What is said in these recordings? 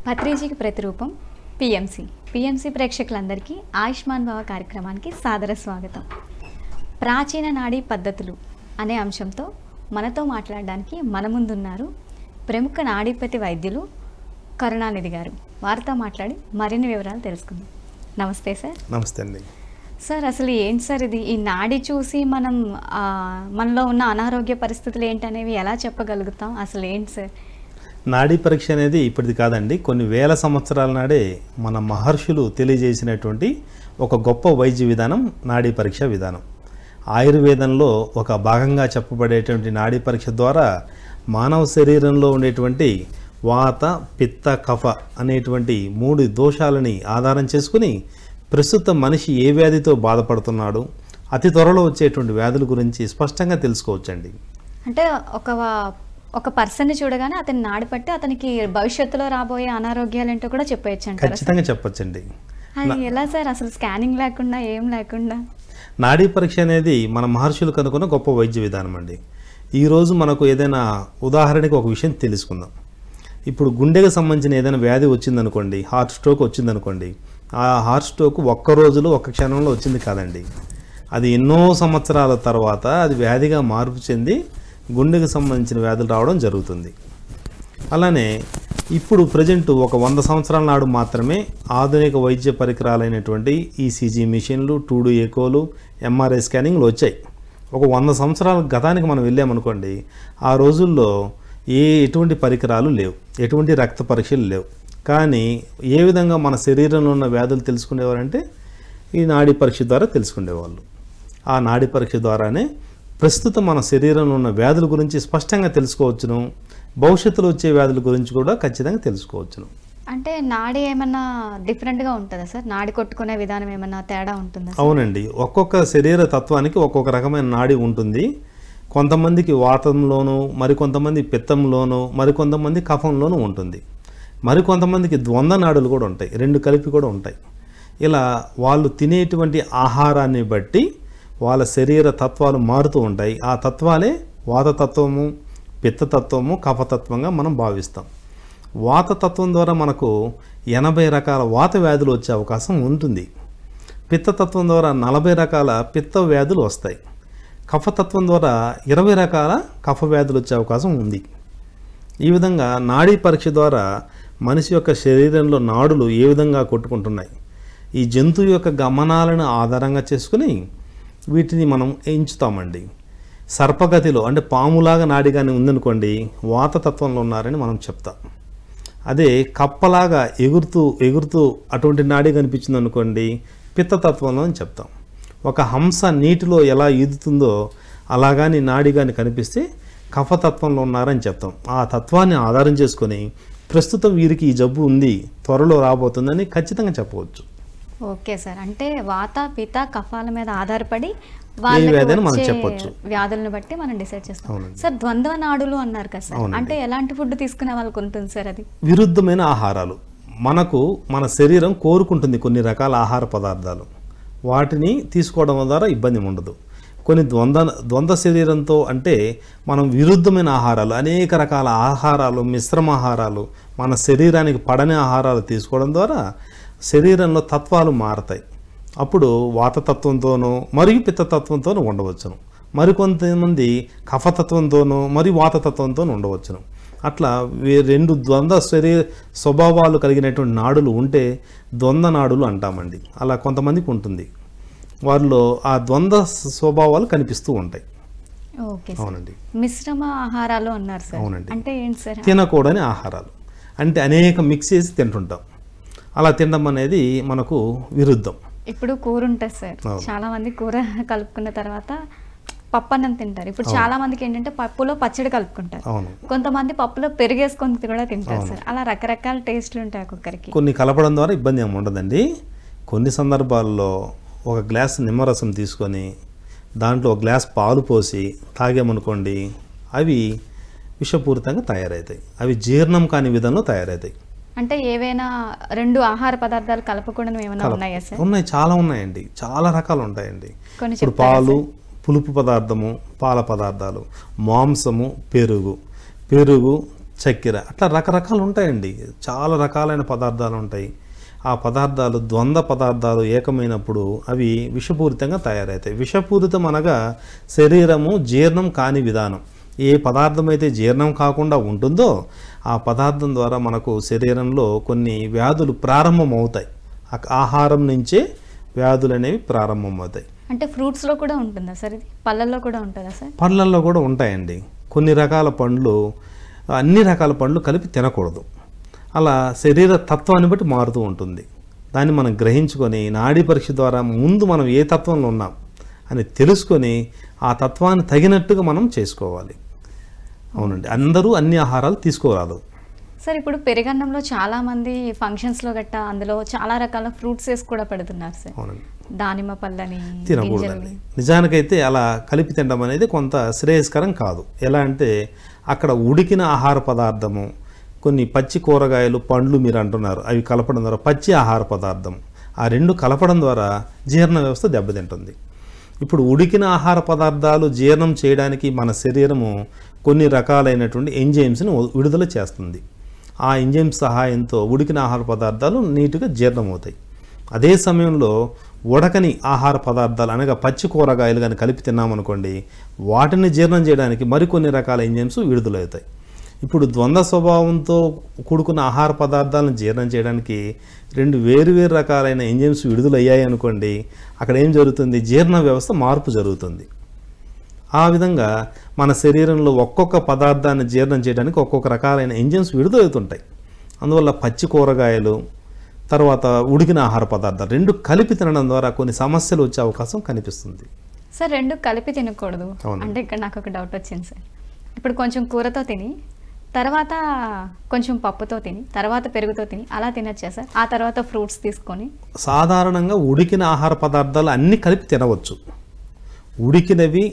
పత్రిజీకి ప్రతిరూపం పిఎంసి ప్రేక్షకులందరికీ ఆయుష్మాన్ భవ కార్యక్రమానికి సాదర స్వాగతం. ప్రాచీన నాడీ పద్ధతులు అనే అంశంతో మనతో మాట్లాడడానికి మన ముందున్నారు ప్రముఖ నాడీపతి వైద్యులు కరుణానిధి గారు. వారితో మాట్లాడి మరిన్ని వివరాలు తెలుసుకుందాం. నమస్తే సార్. నమస్తే అండి. సార్, అసలు ఏంటి సార్ ఇది? ఈ నాడి చూసి మనం మనలో ఉన్న అనారోగ్య పరిస్థితులు ఏంటనేవి ఎలా చెప్పగలుగుతాం? అసలు ఏంటి సార్ నాడీ పరీక్ష అనేది ఇప్పటిది కాదండి, కొన్ని వేల సంవత్సరాల నాడే మన మహర్షులు తెలియజేసినటువంటి ఒక గొప్ప వైద్య విధానం నాడీ పరీక్ష విధానం. ఆయుర్వేదంలో ఒక భాగంగా చెప్పబడేటువంటి నాడీ పరీక్ష ద్వారా మానవ శరీరంలో ఉండేటువంటి వాత, పిత్త, కఫ అనేటువంటి 3 దోషాలని ఆధారం చేసుకుని ప్రస్తుతం మనిషి ఏ వ్యాధితో బాధపడుతున్నాడు, అతి త్వరలో వచ్చేటువంటి వ్యాధుల గురించి స్పష్టంగా తెలుసుకోవచ్చండి. అంటే ఒక పర్సన్ని చూడగానే అతని నాడి పట్టి అతనికి భవిష్యత్తులో రాబోయే అనారోగ్యాలు ఏంటో కూడా చెప్పేయచ్చు అంటారా? ఖచ్చితంగా చెప్పొచ్చండి. ఎలా సార్ అసలు స్కానింగ్ లేకుండా ఏం లేకుండా? నాడీ పరీక్ష అనేది మన మహర్షులు కనుక్కున్న గొప్ప వైద్య విధానం అండి. ఈరోజు మనకు ఏదైనా ఉదాహరణకి ఒక విషయం తెలుసుకుందాం. ఇప్పుడు గుండెకు సంబంధించిన ఏదైనా వ్యాధి వచ్చిందనుకోండి, హార్ట్ స్ట్రోక్ వచ్చిందనుకోండి, ఆ హార్ట్ స్ట్రోక్ ఒక్క రోజులో ఒక్క క్షణంలో వచ్చింది కాదండి. అది ఎన్నో సంవత్సరాల తర్వాత అది వ్యాధిగా మార్పు చెంది గుండెకు సంబంధించిన వ్యాధులు రావడం జరుగుతుంది. అలానే ఇప్పుడు ప్రజెంట్ ఒక 100 సంవత్సరాల నాడు మాత్రమే ఆధునిక వైద్య పరికరాలైనటువంటి ఈసీజీ మిషన్లు, 2D ఎకోలు, ఎంఆర్ఐ స్కానింగ్లు వచ్చాయి. ఒక 100 సంవత్సరాల గతానికి మనం వెళ్ళామనుకోండి, ఆ రోజుల్లో ఎటువంటి పరికరాలు లేవు, ఎటువంటి రక్త పరీక్షలు లేవు. కానీ ఏ విధంగా మన శరీరంలో ఉన్న వ్యాధులు తెలుసుకునేవారంటే ఈ నాడీ పరీక్ష ద్వారా తెలుసుకునేవాళ్ళు. ఆ నాడీ పరీక్ష ద్వారానే ప్రస్తుతం మన శరీరంలో ఉన్న వ్యాధుల గురించి స్పష్టంగా తెలుసుకోవచ్చును, భవిష్యత్తులో వచ్చే వ్యాధుల గురించి కూడా ఖచ్చితంగా తెలుసుకోవచ్చును. అంటే నాడి ఏమన్నా డిఫరెంట్గా ఉంటుందా సార్? నాడి కొట్టుకునే విధానం ఏమన్నా తేడా ఉంటుందా? అవునండి, ఒక్కొక్క శరీర తత్వానికి ఒక్కొక్క రకమైన నాడి ఉంటుంది. కొంతమందికి వాతంలోను, మరికొంతమంది పిత్తంలోను, మరికొంతమంది కఫంలోనూ ఉంటుంది. మరికొంతమందికి ద్వంద్వ నాడులు కూడా ఉంటాయి, 2 కలిపి కూడా ఉంటాయి. ఇలా వాళ్ళు తినేటువంటి ఆహారాన్ని బట్టి వాళ్ళ శరీర తత్వాలు మారుతూ ఉంటాయి. ఆ తత్వాలే వాతతత్వము, పిత్తతత్వము, కఫతత్వంగా మనం భావిస్తాం. వాతతత్వం ద్వారా మనకు 80 రకాల వాత వ్యాధులు వచ్చే అవకాశం ఉంటుంది. పిత్తతత్వం ద్వారా 40 రకాల పిత్త వ్యాధులు వస్తాయి. కఫతత్వం ద్వారా 20 రకాల కఫ వ్యాధులు వచ్చే అవకాశం ఉంది. ఈ విధంగా నాడీ పరీక్ష ద్వారా మనిషి యొక్క శరీరంలో నాడులు ఏ విధంగా కొట్టుకుంటున్నాయి, ఈ జంతువు యొక్క గమనాలను ఆధారంగా చేసుకుని వీటిని మనం ఎంచుతామండి. సర్పగతిలో అంటే పాములాగా నాడి కానీ ఉందనుకోండి, వాతతత్వంలో ఉన్నారని మనం చెప్తాం. అదే కప్పలాగా ఎగురుతూ అటువంటి నాడి కనిపించింది అనుకోండి, పిత్తతత్వంలో అని చెప్తాం. ఒక హంస నీటిలో ఎలా ఈదుతుందో అలాగాని నాడి కానీ కనిపిస్తే కఫతత్వంలో ఉన్నారని చెప్తాం. ఆ తత్వాన్ని ఆధారం చేసుకొని ప్రస్తుతం వీరికి ఈ జబ్బు ఉంది, త్వరలో రాబోతుందని ఖచ్చితంగా చెప్పవచ్చు. ఓకే సార్, అంటే వాత, పిత, కఫాల మీద ఆధారపడి వ్యాధులను బట్టి మనం డిసైడ్ చేస్తాం. సార్, ద్వంద్వ నాడులు అన్నారు కదా సార్, అంటే ఎలాంటి ఫుడ్ తీసుకునే వాళ్ళకి ఉంటుంది సార్? అది విరుద్ధమైన ఆహారాలు. మన శరీరం కోరుకుంటుంది కొన్ని రకాల ఆహార పదార్థాలు, వాటిని తీసుకోవడం ద్వారా ఇబ్బంది ఉండదు. కొన్ని ద్వంద్వ శరీరంతో అంటే మనం విరుద్ధమైన ఆహారాలు, అనేక రకాల ఆహారాలు, మిశ్రమ ఆహారాలు, మన శరీరానికి పడని ఆహారాలు తీసుకోవడం ద్వారా శరీరంలో తత్వాలు మారతాయి. అప్పుడు వాతతత్వంతోనూ మరియు పిత్తతత్వంతోనూ ఉండవచ్చును. మరికొంతమంది కఫతత్వంతోనూ మరియు వాతతత్వంతో ఉండవచ్చును. అట్లా 2 ద్వంద్వ స్వభావాలు కలిగినటువంటి నాడులు ఉంటే ద్వంద్వ నాడులు అంటామండి. అలా కొంతమందికి ఉంటుంది, వారిలో ఆ ద్వంద్వ స్వభావాలు కనిపిస్తూ ఉంటాయి. అవునండి. మిశ్రమ ఆహారాలు అన్నారు సార్. అవునండి. అంటే ఏంటి సార్? తినకూడని ఆహారాలు అంటే అనేక మిక్స్ చేసి తింటుంటాం. అలా తినడం అనేది మనకు విరుద్ధం. ఇప్పుడు కూర ఉంటుంది సార్, చాలా మంది కూర కలుపుకున్న తర్వాత పప్పు అన్నం తింటారు. ఇప్పుడు చాలా మందికి ఏంటంటే పప్పులో పచ్చడి కలుపుకుంటారు, కొంతమంది పప్పులో పెరిగేసుకొని కూడా తింటారు సార్. అలా రకరకాల టేస్ట్లు ఉంటాయి ఒక్కొక్కరికి. కొన్ని కలపడం ద్వారా ఇబ్బంది ఏమి ఉండదండి. కొన్ని సందర్భాల్లో ఒక గ్లాస్ నిమ్మరసం తీసుకొని దాంట్లో ఒక గ్లాస్ పాలు పోసి తాగామనుకోండి, అవి విషపూరితంగా తయారవుతాయి. అవి జీర్ణం కాని విధంలో తయారవుతాయి. అంటే ఏవైనా 2 ఆహార పదార్థాలు కలపకూడదు ఏమైనా ఉన్నాయా సార్? ఉన్నాయి, చాలా ఉన్నాయండి, చాలా రకాలు ఉంటాయండి. ఇప్పుడు పాలు, పులుపు పదార్థము, పాల పదార్థాలు, మాంసము, పెరుగు, చక్కెర, అట్లా రకరకాలు ఉంటాయండి. చాలా రకాలైన పదార్థాలు ఉంటాయి. ఆ పదార్థాలు ద్వంద్వ పదార్థాలు ఏకమైనప్పుడు అవి విషపూరితంగా తయారవుతాయి. విషపూరితం అనగా శరీరము జీర్ణం కాని విధానం. ఏ పదార్థం అయితే జీర్ణం కాకుండా ఉంటుందో ఆ పదార్థం ద్వారా మనకు శరీరంలో కొన్ని వ్యాధులు ప్రారంభమవుతాయి. ఆహారం నుంచే వ్యాధులు అనేవి ప్రారంభమవుతాయి. అంటే ఫ్రూట్స్లో కూడా ఉంటుందా సార్ ఇది? పళ్ళల్లో కూడా ఉంటుందా సార్? పళ్ళల్లో కూడా ఉంటాయండి. కొన్ని రకాల పండ్లు, అన్ని రకాల పండ్లు కలిపి తినకూడదు. అలా శరీర తత్వాన్ని బట్టి మారుతూ ఉంటుంది. దాన్ని మనం గ్రహించుకొని నాడీ పరీక్ష ద్వారా ముందు మనం ఏ తత్వంలో ఉన్నాం అని తెలుసుకొని ఆ తత్వాన్ని తగినట్టుగా మనం చేసుకోవాలి. అవునండి, అందరూ అన్ని ఆహారాలు తీసుకోరాదు. సార్ ఇప్పుడు పెరుగన్నంలో చాలామంది ఫంక్షన్స్లో గట్టా అందులో చాలా రకాల ఫ్రూట్స్ వేసి కూడా పెడుతున్నారు సార్. అవునండి, దానిమ్మ పళ్ళని, తినకూడదండి. నిజానికైతే అలా కలిపి తినడం అనేది కొంత శ్రేయస్కరం కాదు. ఎలా అంటే అక్కడ ఉడికిన ఆహార పదార్థము, కొన్ని పచ్చి కూరగాయలు, పండ్లు మీరు అంటున్నారు, అవి కలపడం ద్వారా పచ్చి ఆహార పదార్థం, ఆ రెండు కలపడం ద్వారా జీర్ణ వ్యవస్థ దెబ్బతింటుంది. ఇప్పుడు ఉడికిన ఆహార పదార్థాలు జీర్ణం చేయడానికి మన శరీరము కొన్ని రకాలైనటువంటి ఎంజైమ్స్ని విడుదల చేస్తుంది. ఆ ఎంజైమ్స్ సహాయంతో ఉడికిన ఆహార పదార్థాలు నీట్గా జీర్ణమవుతాయి. అదే సమయంలో ఉడకని ఆహార పదార్థాలు అనగా పచ్చి కూరగాయలు కానీ కలిపి తిన్నామనుకోండి, వాటిని జీర్ణం చేయడానికి మరికొన్ని రకాల ఎంజైమ్స్ విడుదలవుతాయి. ఇప్పుడు ద్వంద్వ స్వభావంతో కూడుకున్న ఆహార పదార్థాలను జీర్ణం చేయడానికి రెండు వేరువేరు రకాలైన ఎంజైమ్స్ విడుదలయ్యాయి అనుకోండి, అక్కడ ఏం జరుగుతుంది? జీర్ణ వ్యవస్థ మార్పు జరుగుతుంది. ఆ విధంగా మన శరీరంలో ఒక్కొక్క పదార్థాన్ని జీర్ణం చేయడానికి ఒక్కొక్క రకాలైన ఎంజైమ్స్ విడుదలవుతుంటాయి. అందువల్ల పచ్చి కూరగాయలు తర్వాత ఉడికిన ఆహార పదార్థాలు రెండు కలిపి తినడం ద్వారా కొన్ని సమస్యలు వచ్చే అవకాశం కనిపిస్తుంది. సార్ రెండు కలిపి తినకూడదు అంటే ఇక్కడ నాకు ఒక డౌట్ వచ్చింది సార్. ఇప్పుడు కొంచెం కూరతో తిని తర్వాత కొంచెం పప్పుతో తిని తర్వాత పెరుగుతో తిని అలా తినచ్చా సార్? ఆ తర్వాత ఫ్రూట్స్ తీసుకొని సాధారణంగా ఉడికిన ఆహార పదార్థాలు అన్నీ కలిపి తినవచ్చు. ఉడికినవి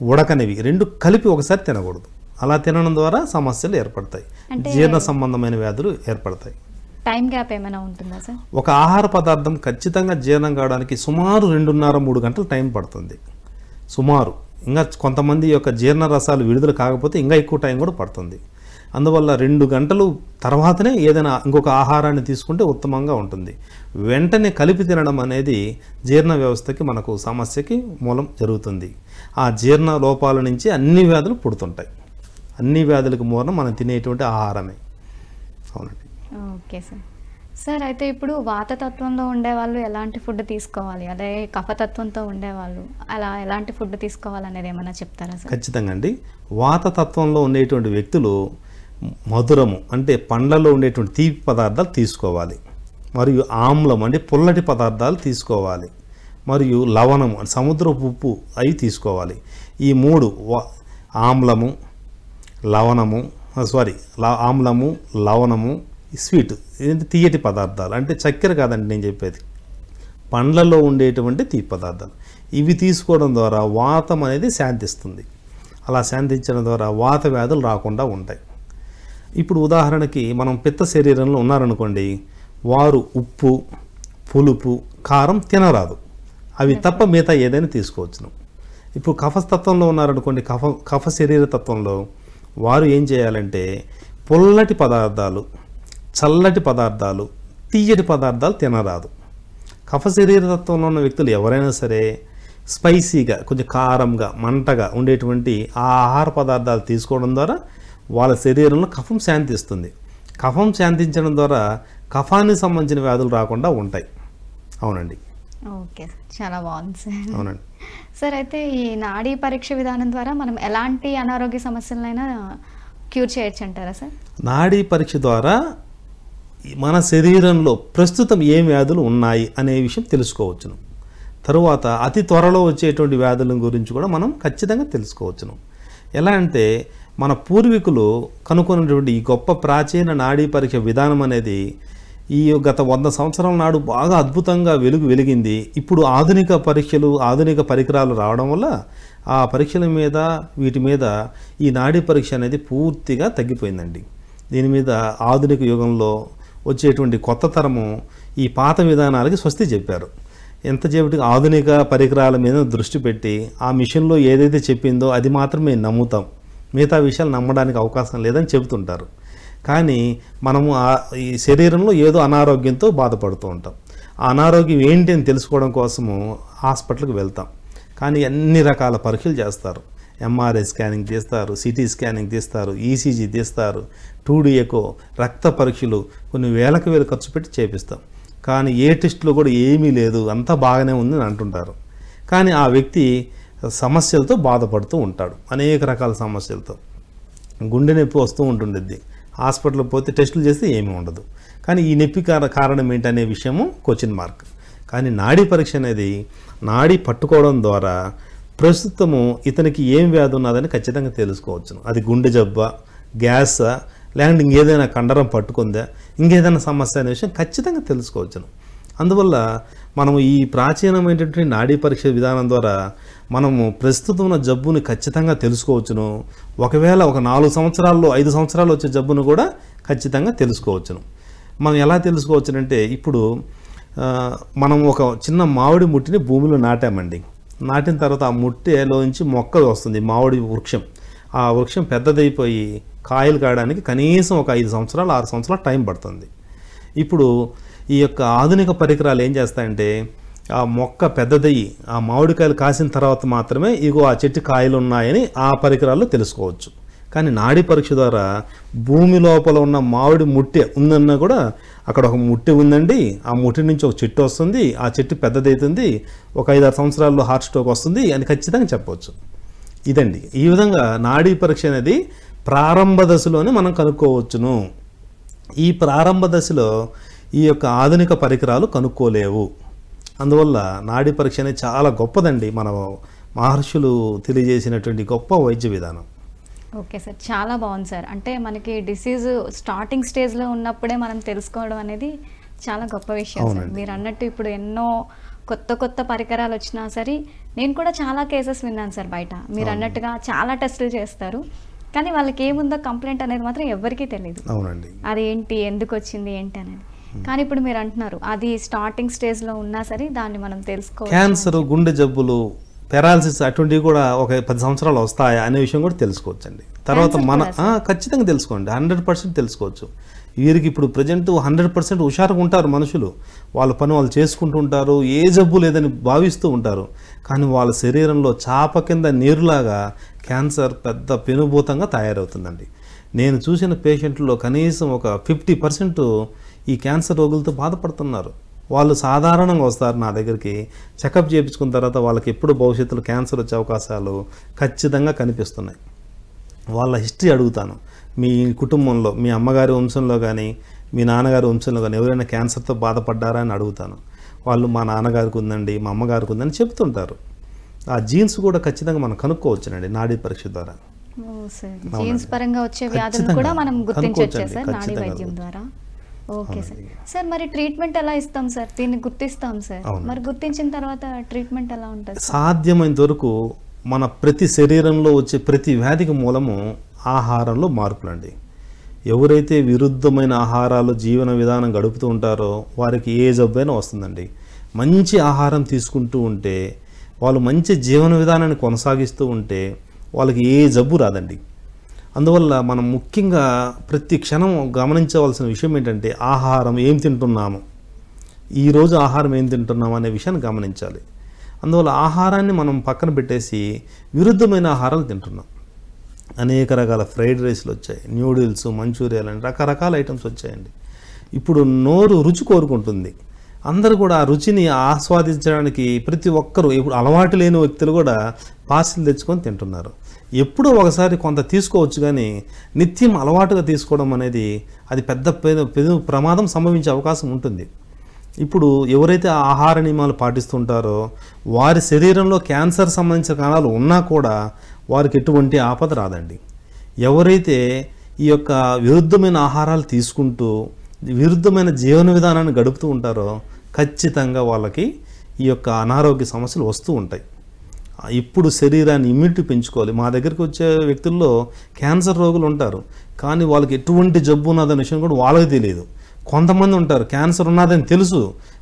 ఉడకనివి రెండు కలిపి ఒకసారి తినకూడదు. అలా తినడం ద్వారా సమస్యలు ఏర్పడతాయి, జీర్ణ సంబంధమైన వ్యాధులు ఏర్పడతాయి. టైం గ్యాప్ ఏమైనా ఉంటుందా సార్? ఒక ఆహార పదార్థం ఖచ్చితంగా జీర్ణం కావడానికి సుమారు 2.5-3 గంటలు టైం పడుతుంది సుమారు. ఇంకా కొంతమంది యొక్క జీర్ణ రసాలు విడుదల కాకపోతే ఇంకా ఎక్కువ టైం కూడా పడుతుంది. అందువల్ల 2 గంటలు తర్వాతనే ఏదైనా ఇంకొక ఆహారాన్ని తీసుకుంటే ఉత్తమంగా ఉంటుంది. వెంటనే కలిపి తినడం అనేది జీర్ణ వ్యవస్థకి మనకు సమస్యకి మూలం జరుగుతుంది. ఆ జీర్ణ లోపాల నుంచి అన్ని వ్యాధులు పుడుతుంటాయి. అన్ని వ్యాధులకు మూలం మనం తినేటువంటి ఆహారమే. అవునండి. Okay sir. సార్ అయితే ఇప్పుడు వాతతత్వంలో ఉండేవాళ్ళు ఎలాంటి ఫుడ్ తీసుకోవాలి, అదే కఫతత్వంతో ఉండేవాళ్ళు అలా ఎలాంటి ఫుడ్ తీసుకోవాలి అనేది ఏమైనా చెప్తారా సార్? ఖచ్చితంగా అండి. వాతతత్వంలో ఉండేటువంటి వ్యక్తులు మధురము అంటే పండ్లలో ఉండేటువంటి తీపి పదార్థాలు తీసుకోవాలి, మరియు ఆమ్లం అంటే పుల్లటి పదార్థాలు తీసుకోవాలి, మరియు లవణము సముద్రపు ఉప్పు అవి తీసుకోవాలి. ఈ మూడు ఆమ్లము లవణము స్వీట్ ఇది తీయటి పదార్థాలు అంటే చక్కెర కాదండి నేను చెప్పేది, పండ్లలో ఉండేటువంటి తీపి పదార్థాలు. ఇవి తీసుకోవడం ద్వారా వాతం అనేది శాంతిస్తుంది. అలా శాంతించడం ద్వారా వాత వ్యాధులు రాకుండా ఉంటాయి. ఇప్పుడు ఉదాహరణకి మనం పిత్త శరీరంలో ఉన్నారనుకోండి, వారు ఉప్పు, పులుపు, కారం తినరాదు. అవి తప్ప మిగతా ఏదైనా తీసుకోవచ్చును. ఇప్పుడు కఫతత్వంలో ఉన్నారనుకోండి, కఫ శరీర తత్వంలో వారు ఏం చేయాలంటే పుల్లటి పదార్థాలు, చల్లటి పదార్థాలు, తీయటి పదార్థాలు తినరాదు. కఫ శరీర తత్వంలో ఉన్న వ్యక్తులు ఎవరైనా సరే స్పైసీగా కొంచెం కారంగా మంటగా ఉండేటువంటి ఆ ఆహార పదార్థాలు తీసుకోవడం ద్వారా వాళ్ళ శరీరంలో కఫం శాంతిస్తుంది. కఫం శాంతించడం ద్వారా కఫానికి సంబంధించిన వ్యాధులు రాకుండా ఉంటాయి. అవునండి. ఓకే, చాలా బాగుంది సార్. అవునండి సార్. అయితే ఈ నాడీ పరీక్ష విధానం ద్వారా మనం ఎలాంటి అనారోగ్య సమస్యలైనా క్యూర్ చేయొచ్చు అంటారా సార్? నాడీ పరీక్ష ద్వారా మన శరీరంలో ప్రస్తుతం ఏం వ్యాధులు ఉన్నాయి అనే విషయం తెలుసుకోవచ్చును. తరువాత అతి త్వరలో వచ్చేటువంటి వ్యాధుల గురించి కూడా మనం ఖచ్చితంగా తెలుసుకోవచ్చును. ఎలా అంటే మన పూర్వీకులు కనుక్కున్నటువంటి ఈ గొప్ప ప్రాచీన నాడీ పరీక్ష విధానం అనేది ఈ గత 100 సంవత్సరాల నాడు బాగా అద్భుతంగా వెలిగింది. ఇప్పుడు ఆధునిక పరీక్షలు, ఆధునిక పరికరాలు రావడం వల్ల ఆ పరీక్షల మీద వీటి మీద ఈ నాడీ పరీక్ష అనేది పూర్తిగా తగ్గిపోయిందండి. దీని మీద ఆధునిక యుగంలో వచ్చేటువంటి కొత్త తరము ఈ పాత విధానాలకి స్వస్తి చెప్పారు. ఎంతసేపటికి ఆధునిక పరికరాల మీద దృష్టి పెట్టి ఆ మిషన్లో ఏదైతే చెప్పిందో అది మాత్రమే నమ్ముతాం, మిగతా విషయాలు నమ్మడానికి అవకాశం లేదని చెబుతుంటారు. కానీ మనము ఈ శరీరంలో ఏదో అనారోగ్యంతో బాధపడుతూ ఉంటాం. ఆ అనారోగ్యం ఏంటి అని తెలుసుకోవడం కోసము హాస్పిటల్కి వెళ్తాం. కానీ అన్ని రకాల పరీక్షలు చేస్తారు. ఎంఆర్ఐ స్కానింగ్ తీస్తారు, సిటీ స్కానింగ్ తీస్తారు, ఈసీజీ తీస్తారు, 2D ఎకో, రక్త పరీక్షలు కొన్ని వేలకు వేలు ఖర్చు పెట్టి చేపిస్తాం. కానీ ఏ టెస్ట్లో కూడా ఏమీ లేదు, అంతా బాగానే ఉందని అంటుంటారు. కానీ ఆ వ్యక్తి సమస్యలతో బాధపడుతూ ఉంటాడు, అనేక రకాల సమస్యలతో. గుండె నొప్పి వస్తూ ఉంటుండిద్ది, హాస్పిటల్కి పోతే టెస్టులు చేస్తే ఏమీ ఉండదు. కానీ ఈ నొప్పి కారణం ఏంటనే విషయము క్వశ్చన్ మార్క్. కానీ నాడీ పరీక్ష అనేది నాడీ పట్టుకోవడం ద్వారా ప్రస్తుతము ఇతనికి ఏం వ్యాధి ఉన్నదని ఖచ్చితంగా తెలుసుకోవచ్చును. అది గుండె జబ్బా, గ్యాసా, లేదంటే ఇంకేదైనా కండరం పట్టుకుందా, ఇంకేదైనా సమస్య అనే విషయం ఖచ్చితంగా తెలుసుకోవచ్చును. అందువల్ల మనము ఈ ప్రాచీనమైనటువంటి నాడీ పరీక్ష విధానం ద్వారా మనము ప్రస్తుతం ఉన్న జబ్బుని ఖచ్చితంగా తెలుసుకోవచ్చును. ఒకవేళ ఒక 4 సంవత్సరాల్లో 5 సంవత్సరాలు వచ్చే జబ్బును కూడా ఖచ్చితంగా తెలుసుకోవచ్చును. మనం ఎలా తెలుసుకోవచ్చునంటే, ఇప్పుడు మనం ఒక చిన్న మామిడి ముట్టిని భూమిలో నాటామండి. నాటిన తర్వాత ఆ ముట్టెలోంచి మొక్క వస్తుంది, మామిడి వృక్షం. ఆ వృక్షం పెద్దదైపోయి కాయలు కాయడానికి కనీసం ఒక 5 సంవత్సరాలు 6 సంవత్సరాలు టైం పడుతుంది. ఇప్పుడు ఈ యొక్క ఆధునిక పరికరాలు ఏం చేస్తాయంటే, ఆ మొక్క పెద్దదయ్యి ఆ మామిడికాయలు కాసిన తర్వాత మాత్రమే ఇగో ఆ చెట్టు కాయలు ఉన్నాయని ఆ పరికరాల్లో తెలుసుకోవచ్చు. కానీ నాడీ పరీక్ష ద్వారా భూమి లోపల ఉన్న మామిడి ముట్టె ఉందన్నా కూడా అక్కడ ఒక ముట్టె ఉందండి, ఆ ముట్టె నుంచి ఒక చెట్టు వస్తుంది, ఆ చెట్టు పెద్దదవుతుంది, ఒక 5-6 సంవత్సరాల్లో హార్ట్ స్ట్రోక్ వస్తుంది అని ఖచ్చితంగా చెప్పవచ్చు. ఇదండి, ఈ విధంగా నాడీ పరీక్ష అనేది ప్రారంభ దశలోనే మనం కనుక్కోవచ్చును. ఈ ప్రారంభ దశలో ఈ యొక్క ఆధునిక పరికరాలు కనుక్కోలేవు. అందువల్ల నాడీ పరీక్ష అనేది చాలా గొప్పదండి, మన మహర్షులు తెలియజేసినటువంటి గొప్ప వైద్య విధానం. ఓకే సార్, చాలా బాగుంది సార్. అంటే మనకి డిసీజ్ స్టార్టింగ్ స్టేజ్లో ఉన్నప్పుడే మనం తెలుసుకోవడం అనేది చాలా గొప్ప విషయం సార్. మీరు అన్నట్టు ఇప్పుడు ఎన్నో కొత్త పరికరాలు వచ్చినా సరే, నేను కూడా చాలా కేసెస్ విన్నాను సార్ బయట. మీరు అన్నట్టుగా చాలా టెస్టులు చేస్తారు, కానీ వాళ్ళకి ఏముందో కంప్లైంట్ అనేది మాత్రం ఎవరికీ తెలియదు. అవునండి, అది ఏంటి, ఎందుకు వచ్చింది, ఏంటి అనేది. కానీ ఇప్పుడు మీరు అంటున్నారు అది స్టార్టింగ్ స్టేజ్లో ఉన్నా సరే దాన్ని మనం తెలుసుకోవాలి. క్యాన్సర్, గుండె జబ్బులు, పెరాలసిస్ అటువంటివి కూడా ఒక 10 సంవత్సరాలు వస్తాయా అనే విషయం కూడా తెలుసుకోవచ్చండి. తర్వాత మన ఖచ్చితంగా తెలుసుకోండి, 100% తెలుసుకోవచ్చు. వీరికి ఇప్పుడు ప్రజెంట్ 100% హుషారుగా ఉంటారు మనుషులు, వాళ్ళ పని వాళ్ళు చేసుకుంటూ ఉంటారు, ఏ జబ్బు లేదని భావిస్తూ ఉంటారు. కానీ వాళ్ళ శరీరంలో చాప కింద నీరులాగా క్యాన్సర్ పెద్ద పెనుభూతంగా తయారవుతుందండి. నేను చూసిన పేషెంట్లో కనీసం ఒక 50% ఈ క్యాన్సర్ రోగులతో బాధపడుతున్నారు. వాళ్ళు సాధారణంగా వస్తారు నా దగ్గరికి, చెకప్ చేయించుకున్న తర్వాత వాళ్ళకి ఎప్పుడు భవిష్యత్తులో క్యాన్సర్ వచ్చే అవకాశాలు ఖచ్చితంగా కనిపిస్తున్నాయి. వాళ్ళ హిస్టరీ అడుగుతాను, మీ కుటుంబంలో మీ అమ్మగారి వంశంలో కానీ మీ నాన్నగారి వంశంలో కానీ ఎవరైనా క్యాన్సర్తో బాధపడ్డారా అని అడుగుతాను. వాళ్ళు మా నాన్నగారికి ఉందండి, మా అమ్మగారికి ఉందని చెప్తుంటారు. ఆ జీన్స్ కూడా ఖచ్చితంగా మనం కనుక్కోవచ్చునండి నాడీ పరీక్ష ద్వారా. జీన్స్ పరంగా వచ్చే వ్యాధులను కూడా మనం గుర్తించవచ్చు సార్ నాడీ వైద్యం ద్వారా. Okay sir. సార్ మరి ట్రీట్మెంట్ ఎలా ఇస్తాం సార్? దీన్ని గుర్తిస్తాం సార్, మరి గుర్తించిన తర్వాత ట్రీట్మెంట్ ఎలా ఉంటుంది? సాధ్యమైనంత వరకు మన ప్రతి శరీరంలో వచ్చే ప్రతి వ్యాధికి మూలము ఆహారంలో మార్పులండి. ఎవరైతే విరుద్ధమైన ఆహారాలు జీవన విధానం గడుపుతూ ఉంటారో వారికి ఏ జబ్బైనా వస్తుందండి. మంచి ఆహారం తీసుకుంటూ ఉంటే, వాళ్ళు మంచి జీవన విధానాన్ని కొనసాగిస్తూ ఉంటే వాళ్ళకి ఏ జబ్బు రాదండి. అందువల్ల మనం ముఖ్యంగా ప్రతి క్షణం గమనించవలసిన విషయం ఏంటంటే, ఆహారం ఏం తింటున్నాము, ఈరోజు ఆహారం ఏం తింటున్నాము అనే విషయాన్ని గమనించాలి. అందువల్ల ఆహారాన్ని మనం పక్కన పెట్టేసి విరుద్ధమైన ఆహారాలు తింటున్నాం. అనేక రకాల ఫ్రైడ్ రైస్లు వచ్చాయి, న్యూడిల్స్, మంచూరియాలు అని రకరకాల ఐటమ్స్ వచ్చాయండి. ఇప్పుడు నోరు రుచి కోరుకుంటుంది, అందరూ కూడా ఆ రుచిని ఆస్వాదించడానికి ప్రతి ఒక్కరూ, ఇప్పుడు అలవాటు లేని వ్యక్తులు కూడా పార్సిల్ తెచ్చుకొని తింటున్నారు. ఎప్పుడో ఒకసారి కొంత తీసుకోవచ్చు, కానీ నిత్యం అలవాటుగా తీసుకోవడం అనేది అది పెద్ద ప్రమాదం సంభవించే అవకాశం ఉంటుంది. ఇప్పుడు ఎవరైతే ఆహార నియమాలు పాటిస్తుంటారో వారి శరీరంలో క్యాన్సర్ సంబంధించిన కణాలు ఉన్నా కూడా వారికి ఎటువంటి ఆపద రాదండి. ఎవరైతే ఈ యొక్క విరుద్ధమైన ఆహారాలు తీసుకుంటూ విరుద్ధమైన జీవన విధానాన్ని గడుపుతూ ఉంటారో ఖచ్చితంగా వాళ్ళకి ఈ యొక్క అనారోగ్య సమస్యలు వస్తూ ఉంటాయి. ఇప్పుడు శరీరాన్ని ఇమ్యూనిటీ పెంచుకోవాలి. మా దగ్గరికి వచ్చే వ్యక్తుల్లో క్యాన్సర్ రోగులు ఉంటారు, కానీ వాళ్ళకి ఎటువంటి జబ్బు ఉన్నదనే విషయం కూడా వాళ్ళకి తెలియదు. కొంతమంది ఉంటారు క్యాన్సర్ ఉన్నదని తెలుసు,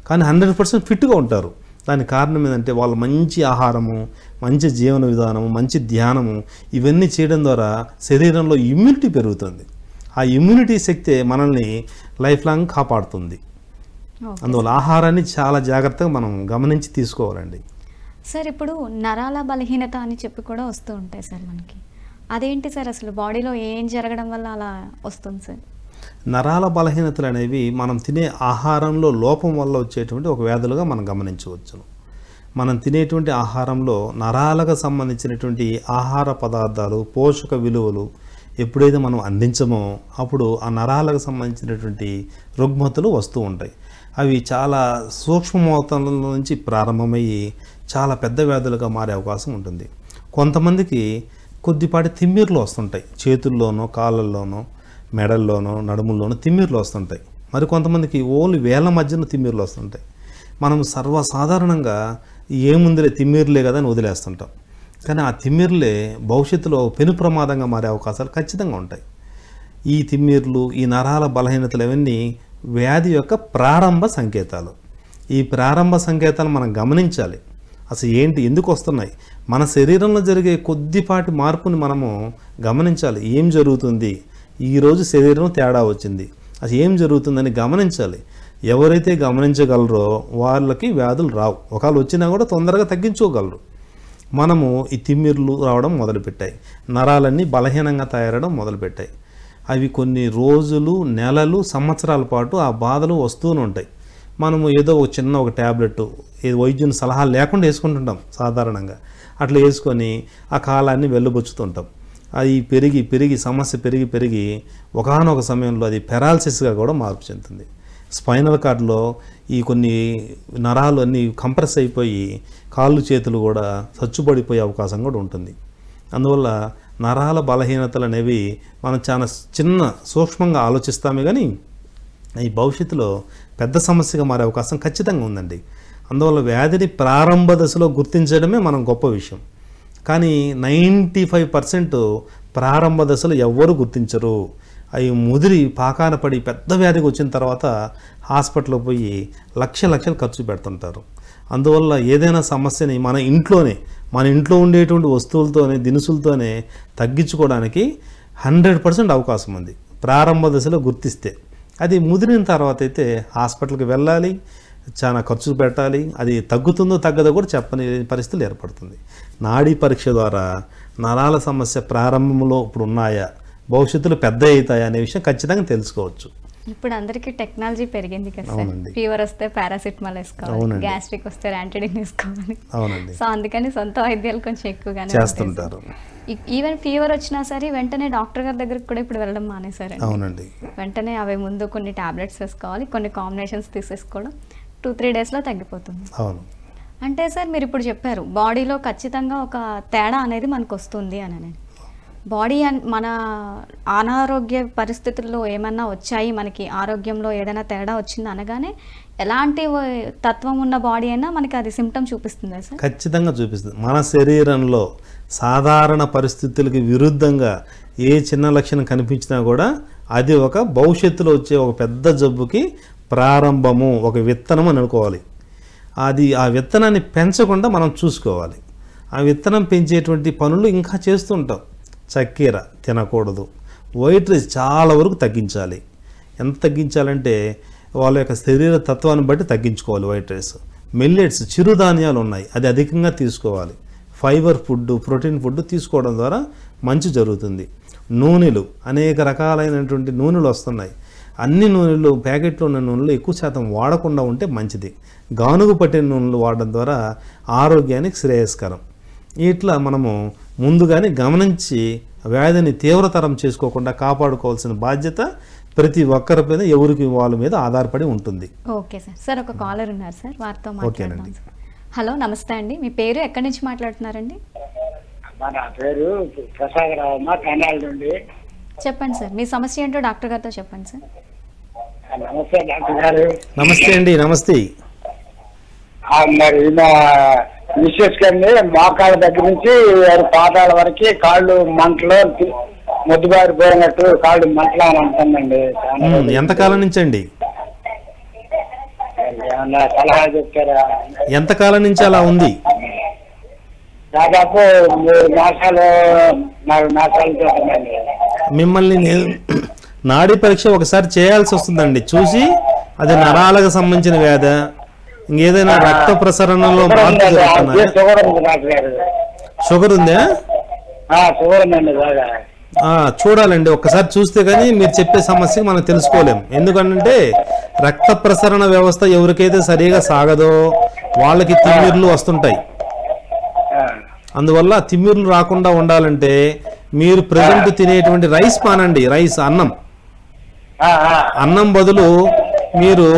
కానీ 100% ఫిట్గా ఉంటారు. దానికి కారణం ఏంటంటే వాళ్ళు మంచి ఆహారము, మంచి జీవన విధానము, మంచి ధ్యానము ఇవన్నీ చేయడం ద్వారా శరీరంలో ఇమ్యూనిటీ పెరుగుతుంది. ఆ ఇమ్యూనిటీ శక్తి మనల్ని లైఫ్ లాంగ్ కాపాడుతుంది. అందువల్ల ఆహారాన్ని చాలా జాగ్రత్తగా మనం గమనించి తీసుకోవాలండి. సార్ ఇప్పుడు నరాల బలహీనత అని చెప్పి కూడా వస్తూ ఉంటాయి సార్ మనకి. అదేంటి సార్, అసలు బాడీలో ఏం జరగడం వల్ల అలా వస్తుంది సార్? నరాల బలహీనతలు అనేవి మనం తినే ఆహారంలో లోపం వల్ల వచ్చేటువంటి ఒక వ్యాధులుగా మనం గమనించవచ్చును. మనం తినేటువంటి ఆహారంలో నరాలకు సంబంధించినటువంటి ఆహార పదార్థాలు, పోషక విలువలు ఎప్పుడైతే మనం అందించమో అప్పుడు ఆ నరాలకు సంబంధించినటువంటి రుగ్మతలు వస్తూ ఉంటాయి. అవి చాలా సూక్ష్మ మొత్తంలో నుంచి ప్రారంభమయ్యి చాలా పెద్ద వ్యాధులుగా మారే అవకాశం ఉంటుంది. కొంతమందికి కొద్దిపాటి తిమ్మిర్లు వస్తుంటాయి, చేతుల్లోనో కాళ్ళల్లోనో మెడల్లోనో నడుముల్లోనో తిమ్మిర్లు వస్తుంటాయి. మరి కొంతమందికి ఓన్లీ వేళ్ళ మధ్యన తిమ్మిర్లు వస్తుంటాయి. మనం సర్వసాధారణంగా ఏముందిలే తిమ్మిర్లే కదా అని వదిలేస్తుంటాం. కానీ ఆ తిమ్మిర్లే భవిష్యత్తులో పెను ప్రమాదంగా మారే అవకాశాలు ఖచ్చితంగా ఉంటాయి. ఈ తిమ్మిర్లు, ఈ నరాల బలహీనతలు అవన్నీ వ్యాధి యొక్క ప్రారంభ సంకేతాలు. ఈ ప్రారంభ సంకేతాలు మనం గమనించాలి. అసలు ఏంటి, ఎందుకు వస్తున్నాయి, మన శరీరంలో జరిగే కొద్దిపాటి మార్పుని మనము గమనించాలి. ఏం జరుగుతుంది, ఈరోజు శరీరం తేడా వచ్చింది, అసలు ఏం జరుగుతుందని గమనించాలి. ఎవరైతే గమనించగలరో వాళ్ళకి వ్యాధులు రావు. ఒకవేళ వచ్చినా కూడా తొందరగా తగ్గించుకోగలరు. మనము ఈ తిమ్మిర్లు రావడం మొదలుపెట్టాయి, నరాలన్నీ బలహీనంగా తయారవడం మొదలుపెట్టాయి. అవి కొన్ని రోజులు, నెలలు, సంవత్సరాల పాటు ఆ బాధలు వస్తూనే ఉంటాయి. మనము ఏదో ఒక చిన్న ట్యాబ్లెట్ వైద్యుని సలహా లేకుండా వేసుకుంటుంటాం సాధారణంగా. అట్లా వేసుకొని ఆ కాలాన్ని వెళ్ళబుచ్చుతుంటాం. అది పెరిగి పెరిగి సమస్య పెరిగి పెరిగి ఒకానొక సమయంలో అది పెరాలసిస్గా కూడా మార్పు చెందుతుంది. స్పైనల్ కార్డ్లో ఈ కొన్ని నరాలు అన్నీ కంప్రెస్ అయిపోయి కాళ్ళు చేతులు కూడా చచ్చుబడిపోయే అవకాశం కూడా ఉంటుంది. అందువల్ల నరాల బలహీనతలు అనేవి మనం చాలా చిన్న సూక్ష్మంగా ఆలోచిస్తామే కానీ ఈ భవిష్యత్తులో పెద్ద సమస్యగా మారే అవకాశం ఖచ్చితంగా ఉందండి. అందువల్ల వ్యాధిని ప్రారంభ దశలో గుర్తించడమే మనం గొప్ప విషయం. కానీ 95% ప్రారంభ దశలో ఎవ్వరూ గుర్తించరు. అవి ముదిరి పాకాన పడి పెద్ద వ్యాధికి వచ్చిన తర్వాత హాస్పిటల్కి పోయి లక్షలు ఖర్చు పెడుతుంటారు. అందువల్ల ఏదైనా సమస్యని మన ఇంట్లో ఉండేటువంటి వస్తువులతోనే, దినుసులతోనే తగ్గించుకోవడానికి 100% అవకాశం ఉంది ప్రారంభ దశలో గుర్తిస్తే. అది ముదిరిన తర్వాత అయితే హాస్పిటల్కి వెళ్ళాలి, చాలా ఖర్చు పెట్టాలి. అది తగ్గుతుందో తగ్గదో కూడా చెప్పని పరిస్థితులు ఏర్పడుతుంది. నాడీ పరీక్ష ద్వారా నరాల సమస్య ప్రారంభంలో ఇప్పుడు ఉన్నాయా, భవిష్యత్తులో పెద్ద అవుతాయా అనే విషయం ఖచ్చితంగా తెలుసుకోవచ్చు. ఇప్పుడు అందరికీ టెక్నాలజీ పెరిగింది కదా సార్. ఫీవర్ వస్తే పారాసిటమాల్ వేసుకోవాలి, గ్యాస్ట్రిక్ వస్తే యాంటీడిన్ వేసుకోవాలి. అవునండి. సో అందుకని సొంత వైద్యాలు కొంచెం ఎక్కువగానే చేస్తుంటారు. ఈవెన్ ఫీవర్ వచ్చినా సరే వెంటనే డాక్టర్ గారి దగ్గరికి కూడా ఇప్పుడు వెళ్ళడం మానేశారు. అవునండి. వెంటనే అవి ముందు కొన్ని టాబ్లెట్స్ వేసుకోవాలి, కొన్ని కాంబినేషన్స్ తీసేసుకోవడం 2-3 డేస్లో తగ్గిపోతుంది. అవును. అంటే సార్ మీరు ఇప్పుడు చెప్పారు బాడీలో ఖచ్చితంగా ఒక తేడా అనేది మనకు వస్తుంది అని. బాడీ మన అనారోగ్య పరిస్థితుల్లో ఏమన్నా వచ్చాయి, మనకి ఆరోగ్యంలో ఏదైనా తేడా వచ్చింది అనగానే ఎలాంటి తత్వం ఉన్న బాడీ అయినా మనకి అది సిమ్టమ్ చూపిస్తుందా సార్? ఖచ్చితంగా చూపిస్తుంది. మన శరీరంలో సాధారణ పరిస్థితులకి విరుద్ధంగా ఏ చిన్న లక్షణం కనిపించినా కూడా అది ఒక భవిష్యత్తులో వచ్చే ఒక పెద్ద జబ్బుకి ప్రారంభము, ఒక విత్తనం అని అనుకోవాలి. ఆ విత్తనాన్ని పెంచకుండా మనం చూసుకోవాలి. ఆ విత్తనం పెంచేటువంటి పనులు ఇంకా చేస్తుంటాం. చక్కెర తినకూడదు, వైట్ రైస్ చాలా వరకు తగ్గించాలి. ఎంత తగ్గించాలంటే వాళ్ళ యొక్క శరీర తత్వాన్ని బట్టి తగ్గించుకోవాలి. వైట్ రైస్, మిల్లెట్స్, చిరుధాన్యాలు ఉన్నాయి, అది అధికంగా తీసుకోవాలి. ఫైబర్ ఫుడ్, ప్రోటీన్ ఫుడ్ తీసుకోవడం ద్వారా మంచి జరుగుతుంది. నూనెలు, అనేక రకాలైనటువంటి నూనెలు వస్తున్నాయి. అన్ని నూనెలు, ప్యాకెట్లో ఉన్న నూనెలు ఎక్కువ శాతం వాడకుండా ఉంటే మంచిది. గానుగు పట్టిన నూనెలు వాడడం ద్వారా ఆరోగ్యానికి శ్రేయస్కరం. ఇట్లా మనము ముందుగానే గమనించి వ్యాధిని తీవ్రతరం చేసుకోకుండా కాపాడుకోవాల్సిన బాధ్యత ప్రతి ఒక్కరిపైన, ఎవరికి వాళ్ళ మీద ఆధారపడి ఉంటుంది. Okay sir. సార్ ఒక కాలర్ ఉన్నారు సార్, వారితో మాట్లాడదాం. హలో, నమస్తే అండి. మీ పేరు, ఎక్కడి నుంచి మాట్లాడుతున్నారండి? నా పేరు ప్రసాదరావు, కనాల నుండి. చెప్పండి సార్, మీ సమస్య ఏంటో డాక్టర్ గారితో చెప్పండి సార్. నమస్తే డాక్టర్ గారు. నమస్తే అండి. నమస్తే. మరి మా మిస్సెస్ గారిని మోకాళ్ళ దగ్గర నుంచి పాదాల వరకు కాళ్ళు మంటలో ముద్దుబారిపోయినట్టు కాళ్ళు మంటలు అని అంటుందండి. ఎంతకాలం నుంచి అండి? ఏమన్నా సలహా చెప్తారా? ఎంతకాలం నుంచి అలా ఉంది? దాదాపు 3 మాసాలు 4 మాసాలు చూస్తుందండి. నాడీ పరీక్ష ఒకసారి చేయాల్సి వస్తుందండి. చూసి అది నరాలకు సంబంధించిన వ్యాధ, ఇంకేదైనా రక్త ప్రసరణలో మార్పు జరుగుతున్నాయా? షుగర్ ఉంది డాక్టర్ గారు. షుగర్ ఉందా? షుగర్ ఉందండి బాగా. చూడాలండి, ఒక్కసారి చూస్తే కానీ మీరు చెప్పే సమస్యకి మనం తెలుసుకోలేం. ఎందుకంటే రక్త ప్రసరణ వ్యవస్థ ఎవరికైతే సరిగా సాగదో వాళ్ళకి తిమ్మిర్లు వస్తుంటాయి. అందువల్ల తిమ్మిర్లు రాకుండా ఉండాలంటే మీరు ప్రజెంట్ తినేటువంటి రైస్ మానండి. రైస్ అన్నం బదులు మీరు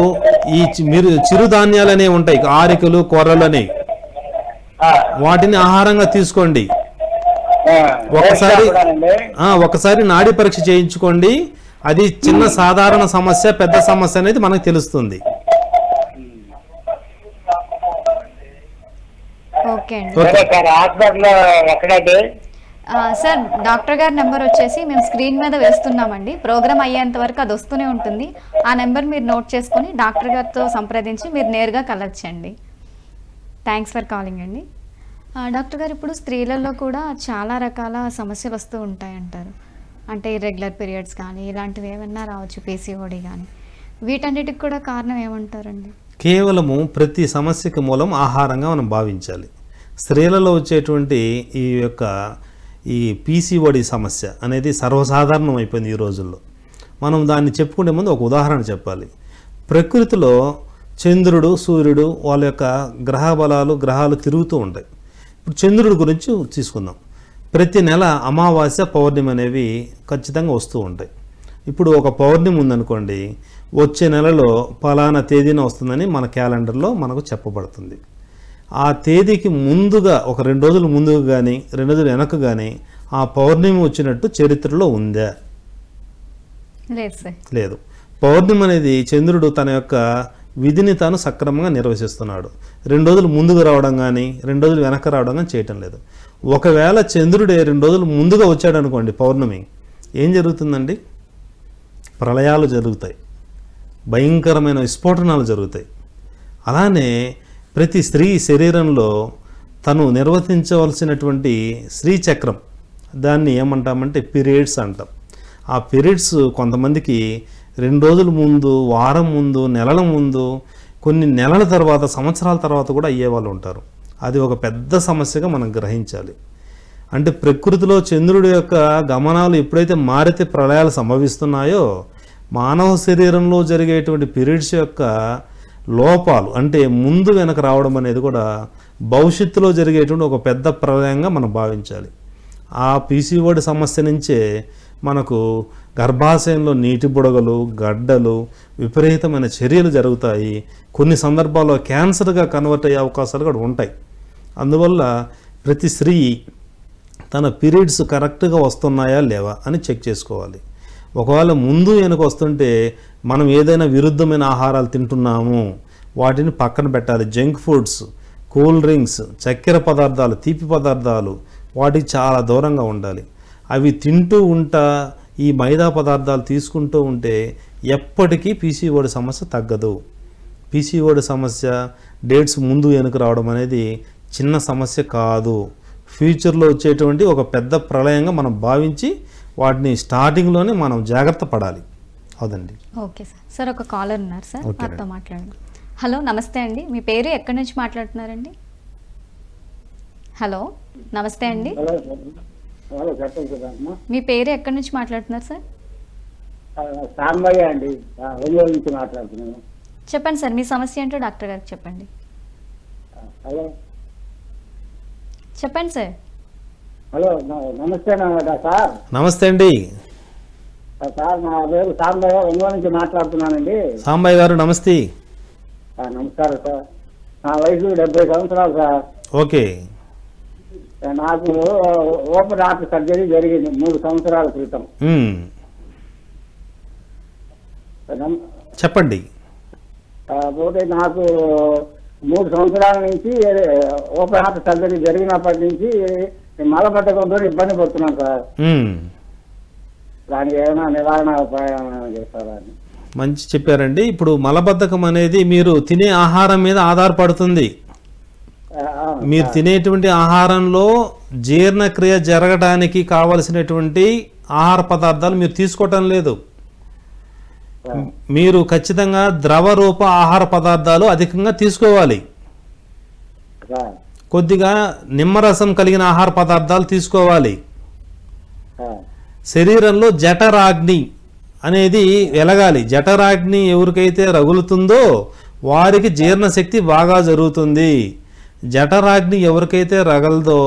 మీరు చిరుధాన్యాలు అనేవి ఉంటాయి, ఆరికలు, కొర్రలు అనేవి, వాటిని ఆహారంగా తీసుకోండి. ఒకసారి నాడీ పరీక్ష చేయించుకోండి. అది చిన్న సాధారణ సమస్య, పెద్ద సమస్య అనేది మనకు తెలుస్తుంది. సార్, డాక్టర్ గారి నెంబర్ వచ్చేసి మేము స్క్రీన్ మీద వేస్తున్నామండి. ప్రోగ్రామ్ అయ్యేంత వరకు అది వస్తూనే ఉంటుంది. ఆ నెంబర్ మీరు నోట్ చేసుకొని డాక్టర్ గారితో సంప్రదించి మీరు నేరుగా కలవచ్చండి. థ్యాంక్స్ ఫర్ కాలింగ్ అండి. డాక్టర్ గారు, ఇప్పుడు స్త్రీలలో కూడా చాలా రకాల సమస్యలు వస్తూ ఉంటాయంటారు. అంటే ఇర్రెగ్యులర్ పీరియడ్స్ కానీ ఇలాంటివి ఏమన్నా రావచ్చు, పీసీఓడి కానీ, వీటన్నిటికి కూడా కారణం ఏమంటారండి? కేవలము ప్రతి సమస్యకి మూలం ఆహారంగా మనం భావించాలి. స్త్రీలలో వచ్చేటువంటి ఈ పీసీఓడి సమస్య అనేది సర్వసాధారణం అయిపోయింది ఈ రోజుల్లో. మనం దాన్ని చెప్పుకునే ముందు ఒక ఉదాహరణ చెప్పాలి. ప్రకృతిలో చంద్రుడు, సూర్యుడు వాళ్ళ యొక్క గ్రహాలు తిరుగుతూ ఉంటాయి. ఇప్పుడు చంద్రుడి గురించి తీసుకుందాం. ప్రతి నెల అమావాస్య, పౌర్ణమి అనేవి ఖచ్చితంగా వస్తూ ఉంటాయి. ఇప్పుడు ఒక పౌర్ణమి ఉందనుకోండి, వచ్చే నెలలో పలానా తేదీన వస్తుందని మన క్యాలెండర్లో మనకు చెప్పబడుతుంది. ఆ తేదీకి ముందుగా ఒక 2 రోజులు ముందుగా కానీ 2 రోజులు వెనక కానీ ఆ పౌర్ణమి వచ్చినట్టు చరిత్రలో ఉందా? లేదు. పౌర్ణమి అనేది చంద్రుడు తన యొక్క విధిని తాను సక్రమంగా నిర్వహిస్తున్నాడు. 2 రోజులు ముందుకు రావడం కానీ 2 రోజులు వెనక రావడం కానీ చేయటం లేదు. ఒకవేళ చంద్రుడే 2 రోజులు ముందుగా వచ్చాడు అనుకోండి, పౌర్ణమి, ఏం జరుగుతుందండి? ప్రళయాలు జరుగుతాయి, భయంకరమైన విస్ఫోటనాలు జరుగుతాయి. అలానే ప్రతి స్త్రీ శరీరంలో తను నిర్వర్తించవలసినటువంటి శ్రీచక్రం, దాన్ని ఏమంటామంటే పీరియడ్స్ అంటాం. ఆ పీరియడ్స్ కొంతమందికి 2 రోజుల ముందు, వారం ముందు, నెలల ముందు, కొన్ని నెలల తర్వాత, సంవత్సరాల తర్వాత కూడా అయ్యేవాళ్ళు ఉంటారు. అది ఒక పెద్ద సమస్యగా మనం గ్రహించాలి. అంటే ప్రకృతిలో చంద్రుడి యొక్క గమనాలు ఎప్పుడైతే మారితే ప్రళయాలు సంభవిస్తున్నాయో, మానవ శరీరంలో జరిగేటువంటి పీరియడ్స్ యొక్క లోపాలు, అంటే ముందు వెనక రావడం అనేది కూడా భవిష్యత్తులో జరిగేటువంటి ఒక పెద్ద ప్రళయంగా మనం భావించాలి. ఆ పీసీఓడి సమస్య నుంచే మనకు గర్భాశయంలో నీటి బుడగలు, గడ్డలు, విపరీతమైన చర్యలు జరుగుతాయి. కొన్ని సందర్భాల్లో క్యాన్సర్గా కన్వర్ట్ అయ్యే అవకాశాలు కూడా ఉంటాయి. అందువల్ల ప్రతి స్త్రీ తన పీరియడ్స్ కరెక్ట్గా వస్తున్నాయా లేవా అని చెక్ చేసుకోవాలి. ఒకవేళ ముందు వెనుక వస్తుంటే మనం ఏదైనా విరుద్ధమైన ఆహారాలు తింటున్నాము, వాటిని పక్కన పెట్టాలి. జంక్ ఫుడ్స్, కూల్ డ్రింక్స్, చక్కెర పదార్థాలు, తీపి పదార్థాలు, వాటికి చాలా దూరంగా ఉండాలి. అవి తింటూ ఉంటా ఈ మైదా పదార్థాలు తీసుకుంటూ ఉంటే ఎప్పటికీ పీసీఓడి సమస్య తగ్గదు. పీసీఓడి సమస్య డేట్స్ ముందు వెనుక రావడం అనేది చిన్న సమస్య కాదు. ఫ్యూచర్లో వచ్చేటువంటి ఒక పెద్ద ప్రళయంగా మనం భావించి వాటిని స్టార్టింగ్లోనే మనం జాగ్రత్త పడాలి. అవునండి. Okay sir. సార్, ఒక కాలర్ ఉన్నారు సార్, వారితో మాట్లాడండి. హలో, నమస్తే అండి. మీ పేరు ఎక్కడి నుంచి మాట్లాడుతున్నారండి? హలో, నమస్తే అండి. మీ పేరు ఎక్కడి నుంచి మాట్లాడుతున్నారు సార్? సాంబయ్య అండి, ఒంగోలు నుంచి మాట్లాడుతున్నాను. చెప్పండి సార్, మీ సమస్య ఏంటో డాక్టర్ గారికి చెప్పండి. హలో, చెప్పండి సార్. హలో, నమస్తే సార్. నమస్తే అండి సార్, నా పేరు సాంబయ్య, ఒంగోలు నుంచి మాట్లాడుతున్నానండి. సాంబయ్య గారు నమస్తే. నమస్కారం సార్. నా వయసు 70 సంవత్సరాలు సార్. ఓకే. నాకు ఓపెన్ హార్ట్ సర్జరీ జరిగింది 3 సంవత్సరాల క్రితం. చెప్పండి. పోతే నాకు 3 సంవత్సరాల నుంచి ఓపెన్ హార్ట్ సర్జరీ జరిగినప్పటి నుంచి మలబద్ధకంతో ఇబ్బంది పడుతున్నాను సార్. దానికి ఏమైనా నివారణ ఉపాయం చేస్తారా? మంచి చెప్పారండి. ఇప్పుడు మలబద్ధకం అనేది మీరు తినే ఆహారం మీద ఆధారపడుతుంది. మీరు తినేటువంటి ఆహారంలో జీర్ణక్రియ జరగడానికి కావలసినటువంటి ఆహార పదార్థాలు మీరు తీసుకోవటం లేదు. మీరు ఖచ్చితంగా ద్రవ రూప ఆహార పదార్థాలు అధికంగా తీసుకోవాలి. సార్ కొద్దిగా నిమ్మరసం కలిగిన ఆహార పదార్థాలు తీసుకోవాలి. సార్ శరీరంలో జఠరాగ్ని అనేది వెలగాలి. జఠరాగ్ని ఎవరికైతే రగులుతుందో వారికి జీర్ణశక్తి బాగా జరుగుతుంది. జఠరాగ్ని ఎవరికైతే రగలదో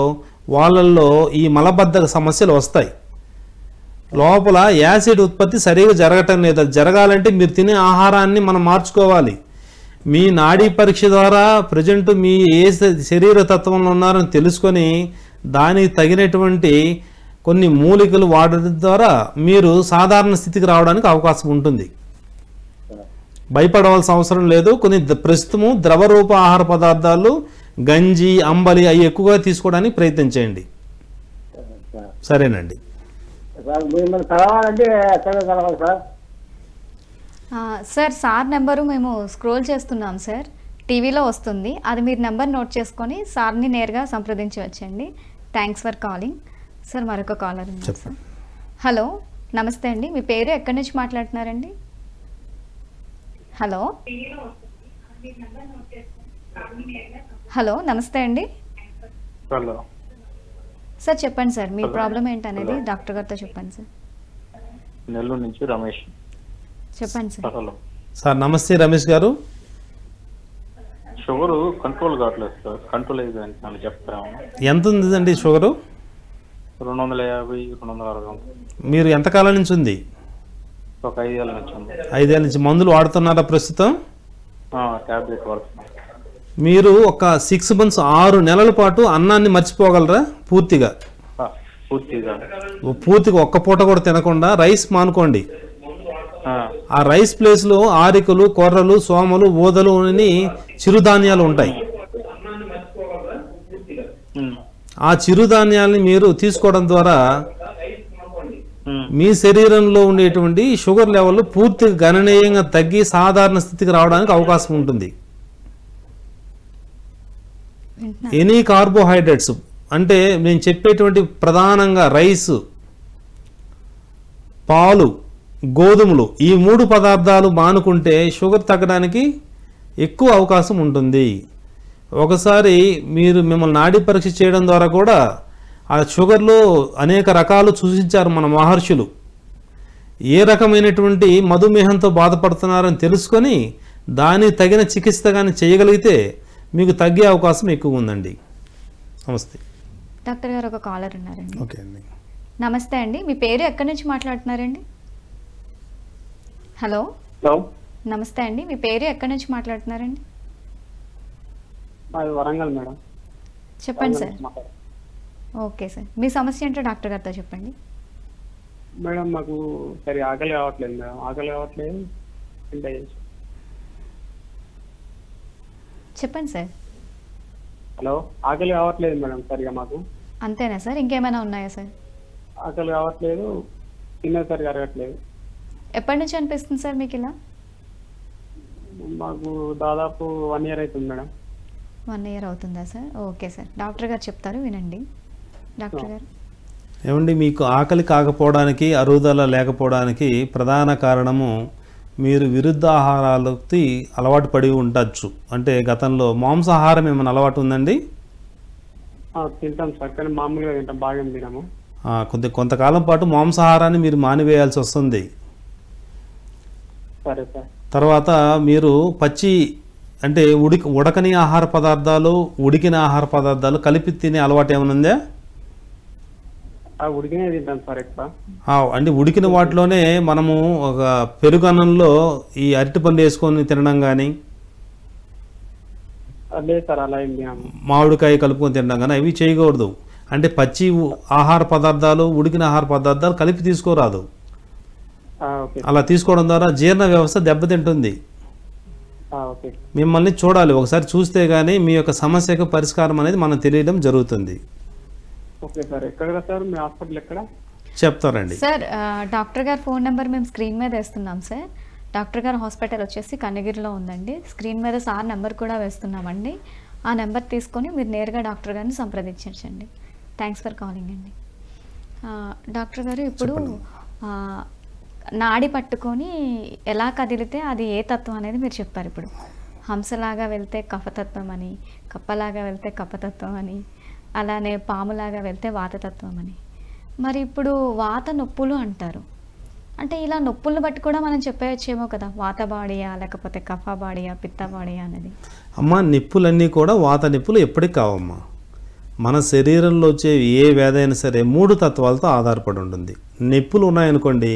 వాళ్ళల్లో ఈ మలబద్ధక సమస్యలు వస్తాయి. లోపల యాసిడ్ ఉత్పత్తి సరిగా జరగటం లేదు. జరగాలంటే మీరు తినే ఆహారాన్ని మనం మార్చుకోవాలి. మీ నాడీ పరీక్ష ద్వారా ప్రజెంట్ మీ ఏ శరీర తత్వంలో ఉన్నారని తెలుసుకొని దానికి తగినటువంటి కొన్ని మూలికలు వాడడం ద్వారా మీరు సాధారణ స్థితికి రావడానికి అవకాశం ఉంటుంది. భయపడవలసిన అవసరం లేదు. కొన్ని ప్రస్తుతము ద్రవరూప ఆహార పదార్థాలు గంజి అంబలి అవి ఎక్కువగా తీసుకోవడానికి ప్రయత్నం చేయండి. సరేనండి. సార్ మిమ్మల్ని కలవాలంటే ఎక్కడ కలవాలి సార్? సార్ సార్ నెంబరు మేము స్క్రోల్ చేస్తున్నాం సార్, టీవీలో వస్తుంది. అది మీరు నెంబర్ నోట్ చేసుకొని సార్ని నేరుగా సంప్రదించవచ్చండి. Thanks for calling. సార్ మరొక కాలర్ ఉన్నారు సార్. హలో నమస్తే అండి, మీ పేరు ఎక్కడి నుంచి మాట్లాడుతున్నారండి? హలో హలో నమస్తే అండి. హలో సార్ చెప్పండి సార్, మీ ప్రాబ్లం ఏంటనేది డాక్టర్ గారితో చెప్పండి సార్. నెల్లూరు నుంచి రమేష్. చెప్పండి సార్. హలో సార్ నమస్తే రమేష్ గారు. షుగర్ కంట్రోల్ కావట్లేదు సార్, కంట్రోల్ అయ్యేదానికి నన్ను చెప్తాము. ఎంత ఉందండి షుగరు? 250, 260. మీరు ఎంతకాలం నుంచి ఉంది? ఒక 5 ఏళ్ళ నుంచి ఉంది. 5 ఏళ్ళ నుంచి. మందులు వాడుతున్నారా ప్రస్తుతం? టాబ్లెట్ వాడుతున్నాం. మీరు ఒక 6 months 6 నెలల పాటు అన్నాన్ని మర్చిపోగలరా పూర్తిగా? పూర్తిగా ఒక్క పూట కూడా తినకుండా రైస్ మానుకోండి. ఆ రైస్ ప్లేస్లో ఆరికలు, కొర్రలు, సోమలు, ఊదలు అని చిరుధాన్యాలు ఉంటాయి. ఆ చిరుధాన్యాలని మీరు తీసుకోవడం ద్వారా మీ శరీరంలో ఉండేటువంటి షుగర్ లెవెల్ పూర్తిగా గణనీయంగా తగ్గి సాధారణ స్థితికి రావడానికి అవకాశం ఉంటుంది. ఎనీ కార్బోహైడ్రేట్స్ అంటే నేను చెప్పేటువంటి ప్రధానంగా రైస్, పాలు, గోధుమలు ఈ 3 పదార్థాలు మానుకుంటే షుగర్ తగ్గడానికి ఎక్కువ అవకాశం ఉంటుంది. ఒకసారి మిమ్మల్ని నాడీ పరీక్ష చేయడం ద్వారా కూడా ఆ షుగర్లో అనేక రకాలు సూచించారు మన మహర్షులు. ఏ రకమైనటువంటి మధుమేహంతో బాధపడుతున్నారని తెలుసుకొని దానికి తగిన చికిత్స కానీ చేయగలిగితే మీకు తగ్గే అవకాశం ఎక్కువ ఉందండి. నమస్తే డాక్టర్ గారు. ఒక కాలర్ ఉన్నారండి. ఓకే అండి. నమస్తే అండి, మీ పేరు ఎక్కడి నుంచి మాట్లాడుతున్నారండి? హలో హలో నమస్తే అండి, మీ పేరు ఎక్కడి నుంచి మాట్లాడుతున్నారండి? మాది వరంగల్ మేడం. చెప్పండి సార్. ఓకే సార్, మీ సమస్య ఏంటో డాక్టర్ గారితో చెప్పండి. మేడం మాకు సరి ఆకలి కావట్లేదు మేడం, ఆకలి కావట్లేదు. చెప్పండి సార్. హలో ఆకలి కావట్లేదు మేడం సరిగా మాకు. అంతేనా సార్, ఇంకేమైనా ఉన్నాయా సార్? ఆకలి కావట్లేదు, తిన్నది సరిగా అరగట్లేదు. ఎప్పటి నుంచి అనిపిస్తుంది సార్ మీకు ఇలా? మాకు దాదాపు 1 year అవుతుంది మేడం. 1 year అవుతుందా సార్? ఓకే సార్, డాక్టర్ గారు చెప్తారు వినండి. డాక్టర్ గారు. ఏమండి, మీకు ఆకలి కాకపోవడానికి, అరుగుదల లేకపోవడానికి ప్రధాన కారణము మీరు విరుద్ధ ఆహారాలకి అలవాటు పడి ఉండొచ్చు. అంటే గతంలో మాంసాహారం ఏమైనా అలవాటు ఉందండి? తింటాం సార్, కానీ మామూలుగా తింటాం, బాగా తినాము. కొంతకాలం పాటు మాంసాహారాన్ని మీరు మానివేయాల్సి వస్తుంది. సరే సార్. తర్వాత మీరు పచ్చి అంటే ఉడకని ఆహార పదార్థాలు, ఉడికిన ఆహార పదార్థాలు కలిపి తినే అలవాటు ఏమైనా ఉందా? ఉడికినే తింటాం సార్ ఎక్కువ. అంటే ఉడికిన వాటిలోనే మనము ఒక పెరుగన్నంలో ఈ అరటిపండు వేసుకొని తినడం కానీ, లేదు సార్ అలా ఏం తినాము. మామిడికాయ కలుపుకొని తినడం కానీ అవి చేయకూడదు. అంటే పచ్చి ఆహార పదార్థాలు, ఉడికిన ఆహార పదార్థాలు కలిపి తీసుకోరాదు. అలా తీసుకోవడం ద్వారా జీర్ణ వ్యవస్థ దెబ్బతింటుంది. మిమ్మల్ని చూడాలి, ఒకసారి చూస్తే కానీ మీ యొక్క సమస్యకు పరిష్కారం అనేది మనం తెలియడం జరుగుతుంది. Okay sir. ఎక్కడ సార్ మీ హాస్పిటల్ ఎక్కడ చెప్తారండి సార్? డాక్టర్ గారు ఫోన్ నెంబర్ మేము స్క్రీన్ మీద వేస్తున్నాం సార్. డాక్టర్ గారు హాస్పిటల్ వచ్చేసి కన్నగిరిలో ఉందండి. స్క్రీన్ మీద సార్ నెంబర్ కూడా వేస్తున్నామండి. ఆ నెంబర్ తీసుకొని మీరు నేరుగా డాక్టర్ గారిని సంప్రదించండి. థ్యాంక్స్ ఫర్ కాలింగ్ అండి. డాక్టర్ గారు, ఇప్పుడు నాడి పట్టుకొని ఎలా కదిలితే అది ఏ తత్వం అనేది మీరు చెప్పారు. ఇప్పుడు హంసలాగా వెళ్తే కఫతత్వం అని, కప్పలాగా వెళ్తే కపతత్వం అని, అలానే పాములాగా వెళ్తే వాతతత్వం అని. మరి ఇప్పుడు వాత నొప్పులు అంటారు, అంటే ఇలా నొప్పులను బట్టి కూడా మనం చెప్పేయచ్చేమో కదా, వాత బాడీయా లేకపోతే కఫ బాడీయా పిత్త బాడీయా అనేది. అమ్మ, నిప్పులన్నీ కూడా వాత నిప్పులు ఎప్పటికి కావమ్మా. మన శరీరంలో వచ్చే ఏ వ్యాధి అయినా సరే 3 తత్వాలతో ఆధారపడి ఉంటుంది. నొప్పులు ఉన్నాయనుకోండి,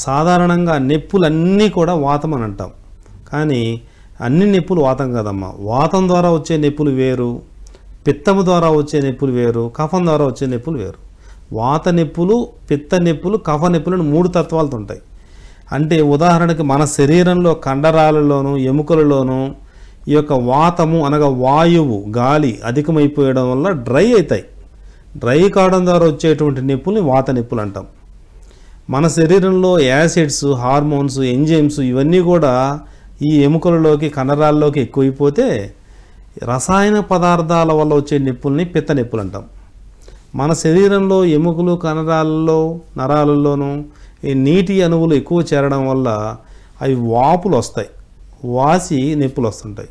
సాధారణంగా నొప్పులన్నీ కూడా వాతం అని అంటాం, కానీ అన్ని నొప్పులు వాతం కాదమ్మా. వాతం ద్వారా వచ్చే నొప్పులు వేరు, పిత్తము ద్వారా వచ్చే నొప్పులు వేరు, కఫం ద్వారా వచ్చే నొప్పులు వేరు. వాత నొప్పులు, పిత్త నొప్పులు, కఫ నొప్పులను 3 తత్వాలతో ఉంటాయి. అంటే ఉదాహరణకి మన శరీరంలో కండరాలలోనూ ఎముకలలోనూ ఈ యొక్క వాతము అనగా వాయువు గాలి అధికమైపోయడం వల్ల డ్రై అవుతాయి. డ్రై కావడం ద్వారా వచ్చేటువంటి నొప్పుల్ని వాత నొప్పులు అంటాం. మన శరీరంలో యాసిడ్స్, హార్మోన్స్, ఎంజైమ్స్ ఇవన్నీ కూడా ఈ ఎముకలలోకి కండరాల్లోకి ఎక్కువైపోతే రసాయన పదార్థాల వల్ల వచ్చే నొప్పుల్ని పిత్త నొప్పులు అంటాం. మన శరీరంలో ఎముకలు, కండరాలలో, నరాలలోనూ ఈ నీటి అణువులు ఎక్కువ చేరడం వల్ల అవి వాపులు వస్తాయి, వాసి నొప్పులు వస్తుంటాయి.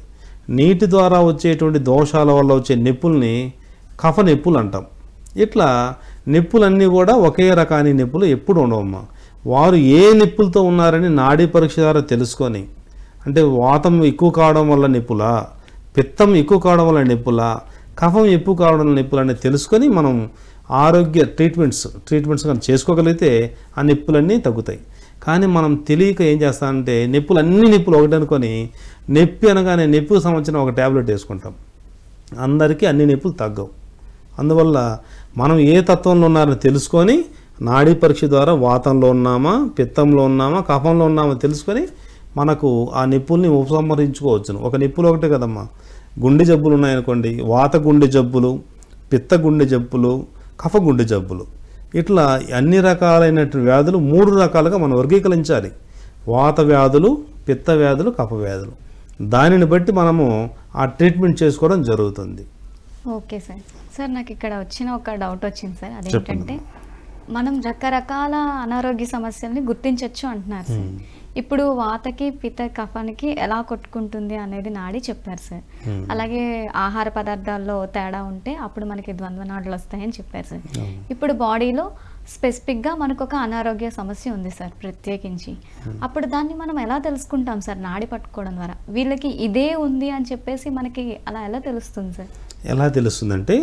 నీటి ద్వారా వచ్చేటువంటి దోషాల వల్ల వచ్చే నొప్పుల్ని కఫ నొప్పులు అంటాం. ఇట్లా నొప్పులన్నీ కూడా ఒకే రకాని నొప్పులు ఎప్పుడు ఉండవమ్మా. వారు ఏ నొప్పులతో ఉన్నారని నాడీ పరీక్ష ద్వారా తెలుసుకొని, అంటే వాతం ఎక్కువ కావడం వల్ల నొప్పులా, పిత్తం ఎక్కువ కావడం వల్ల నొప్పులా, కఫం ఎక్కువ కావడం వల్ల నొప్పులని తెలుసుకొని మనం ఆరోగ్య ట్రీట్మెంట్స్ కానీ చేసుకోగలిగితే ఆ నొప్పులన్నీ తగ్గుతాయి. కానీ మనం తెలియక ఏం చేస్తామంటే నొప్పులు ఒకటి అనుకొని నొప్పి అనగానే నొప్పికి సంబంధించిన ఒక ట్యాబ్లెట్ వేసుకుంటాం. అందరికీ అన్ని నొప్పులు తగ్గవు. అందువల్ల మనం ఏ తత్వంలో ఉన్నారని తెలుసుకొని నాడీ పరీక్ష ద్వారా వాతంలో ఉన్నామా, పిత్తంలో ఉన్నామా, కఫంలో ఉన్నామా తెలుసుకొని మనకు ఆ నొప్పుల్ని ఉపసంహరించుకోవచ్చును. ఒక నొప్పులు ఒకటే కదమ్మా, గుండె జబ్బులు ఉన్నాయనుకోండి, వాత గుండె జబ్బులు, పిత్త గుండె జబ్బులు, కఫ గుండె జబ్బులు, ఇట్లా అన్ని రకాలైనటువంటి వ్యాధులు 3 రకాలుగా మనం వర్గీకరించాలి. వాత వ్యాధులు, పిత్త వ్యాధులు, కఫ వ్యాధులు. దానిని బట్టి మనము ఆ ట్రీట్మెంట్ చేసుకోవడం జరుగుతుంది. ఓకే సార్, నాకు ఇక్కడ వచ్చిన ఒక డౌట్ వచ్చింది సార్. అదేంటంటే మనం రకరకాల అనారోగ్య సమస్యల్ని గుర్తించవచ్చు అంటున్నారు సార్. ఇప్పుడు వాతకి పిత్త కఫానికి ఎలా కొట్టుకుంటుంది అనేది నాడి చెప్పారు సార్. అలాగే ఆహార పదార్థాల్లో తేడా ఉంటే అప్పుడు మనకి ద్వంద్వ నాడులు వస్తాయని చెప్పారు సార్. ఇప్పుడు బాడీలో స్పెసిఫిక్గా మనకు ఒక అనారోగ్య సమస్య ఉంది సార్ ప్రత్యేకించి, అప్పుడు దాన్ని మనం ఎలా తెలుసుకుంటాం సార్? నాడి పట్టుకోవడం ద్వారా వీళ్ళకి ఇదే ఉంది అని చెప్పేసి మనకి అలా ఎలా తెలుస్తుంది సార్? ఎలా తెలుస్తుందంటే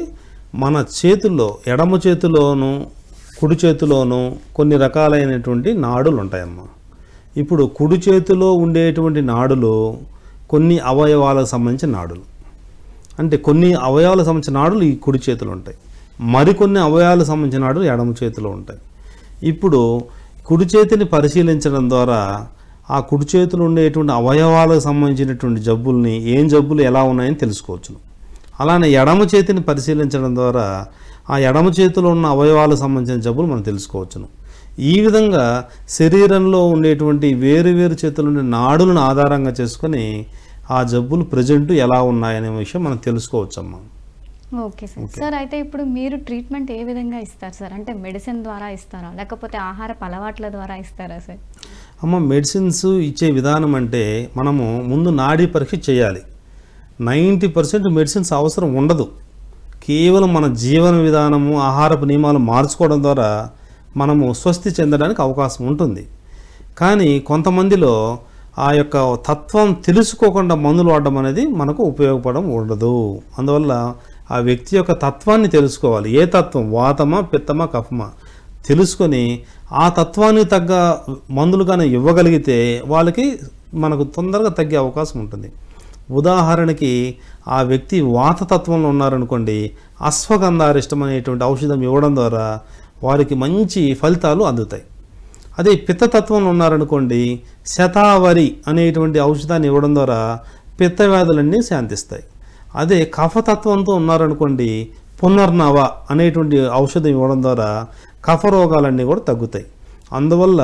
మన చేతుల్లో, ఎడమ చేతిలోనూ కుడి చేతిలోనూ కొన్ని రకాలైనటువంటి నాడులు ఉంటాయమ్మా. ఇప్పుడు కుడి చేతిలో ఉండేటువంటి నాడులు కొన్ని అవయవాలకు సంబంధించిన నాడులు, అంటే కొన్ని అవయవాలకు సంబంధించిన నాడులు ఈ కుడి చేతిలో ఉంటాయి, మరికొన్ని అవయవాలకు సంబంధించిన నాడులు ఎడమ చేతిలో ఉంటాయి. ఇప్పుడు కుడి చేతిని పరిశీలించడం ద్వారా ఆ కుడి చేతిలో ఉండేటువంటి అవయవాలకు సంబంధించినటువంటి జబ్బుల్ని, ఏం జబ్బులు ఎలా ఉన్నాయని తెలుసుకోవచ్చును. అలానే ఎడమ చేతిని పరిశీలించడం ద్వారా ఆ ఎడమ చేతిలో ఉన్న అవయవాలకు సంబంధించిన జబ్బులు మనం తెలుసుకోవచ్చును. ఈ విధంగా శరీరంలో ఉండేటువంటి వేరు చేతుల నుండి నాడులను ఆధారంగా చేసుకొని ఆ జబ్బులు ప్రజెంట్ ఎలా ఉన్నాయనే విషయం మనం తెలుసుకోవచ్చమ్మా. ఓకే సార్, అయితే ఇప్పుడు మీరు ట్రీట్మెంట్ ఏ విధంగా ఇస్తారు సార్? అంటే మెడిసిన్ ద్వారా ఇస్తారా లేకపోతే ఆహారపు అలవాట్ల ద్వారా ఇస్తారా సార్? అమ్మ, మెడిసిన్స్ ఇచ్చే విధానం అంటే మనము ముందు నాడీ పరీక్ష చేయాలి. 90% మెడిసిన్స్ అవసరం ఉండదు. కేవలం మన జీవన విధానము, ఆహారపు నియమాలు మార్చుకోవడం ద్వారా మనము స్వస్తి చెందడానికి అవకాశం ఉంటుంది. కానీ కొంతమందిలో ఆ యొక్క తత్వం తెలుసుకోకుండా మందులు వాడడం అనేది మనకు ఉపయోగపడడం ఉండదు. అందువల్ల ఆ వ్యక్తి యొక్క తత్వాన్ని తెలుసుకోవాలి. ఏ తత్వం, వాతమా, పిత్తమా, కఫమా తెలుసుకొని ఆ తత్వానికి తగ్గ మందులు కానీ ఇవ్వగలిగితే వాళ్ళకి మనకు తొందరగా తగ్గే అవకాశం ఉంటుంది. ఉదాహరణకి ఆ వ్యక్తి వాతతత్వంలో ఉన్నారనుకోండి, అశ్వగంధారిష్టం అనేటువంటి ఔషధం ఇవ్వడం ద్వారా వారికి మంచి ఫలితాలు అందుతాయి. అదే పిత్తతత్వంలో ఉన్నారనుకోండి, శతావరి అనేటువంటి ఔషధాన్ని ఇవ్వడం ద్వారా పిత్త వ్యాధులన్నీ శాంతిస్తాయి. అదే కఫతత్వంతో ఉన్నారనుకోండి, పునర్నవ అనేటువంటి ఔషధం ఇవ్వడం ద్వారా కఫ రోగాలన్నీ కూడా తగ్గుతాయి. అందువల్ల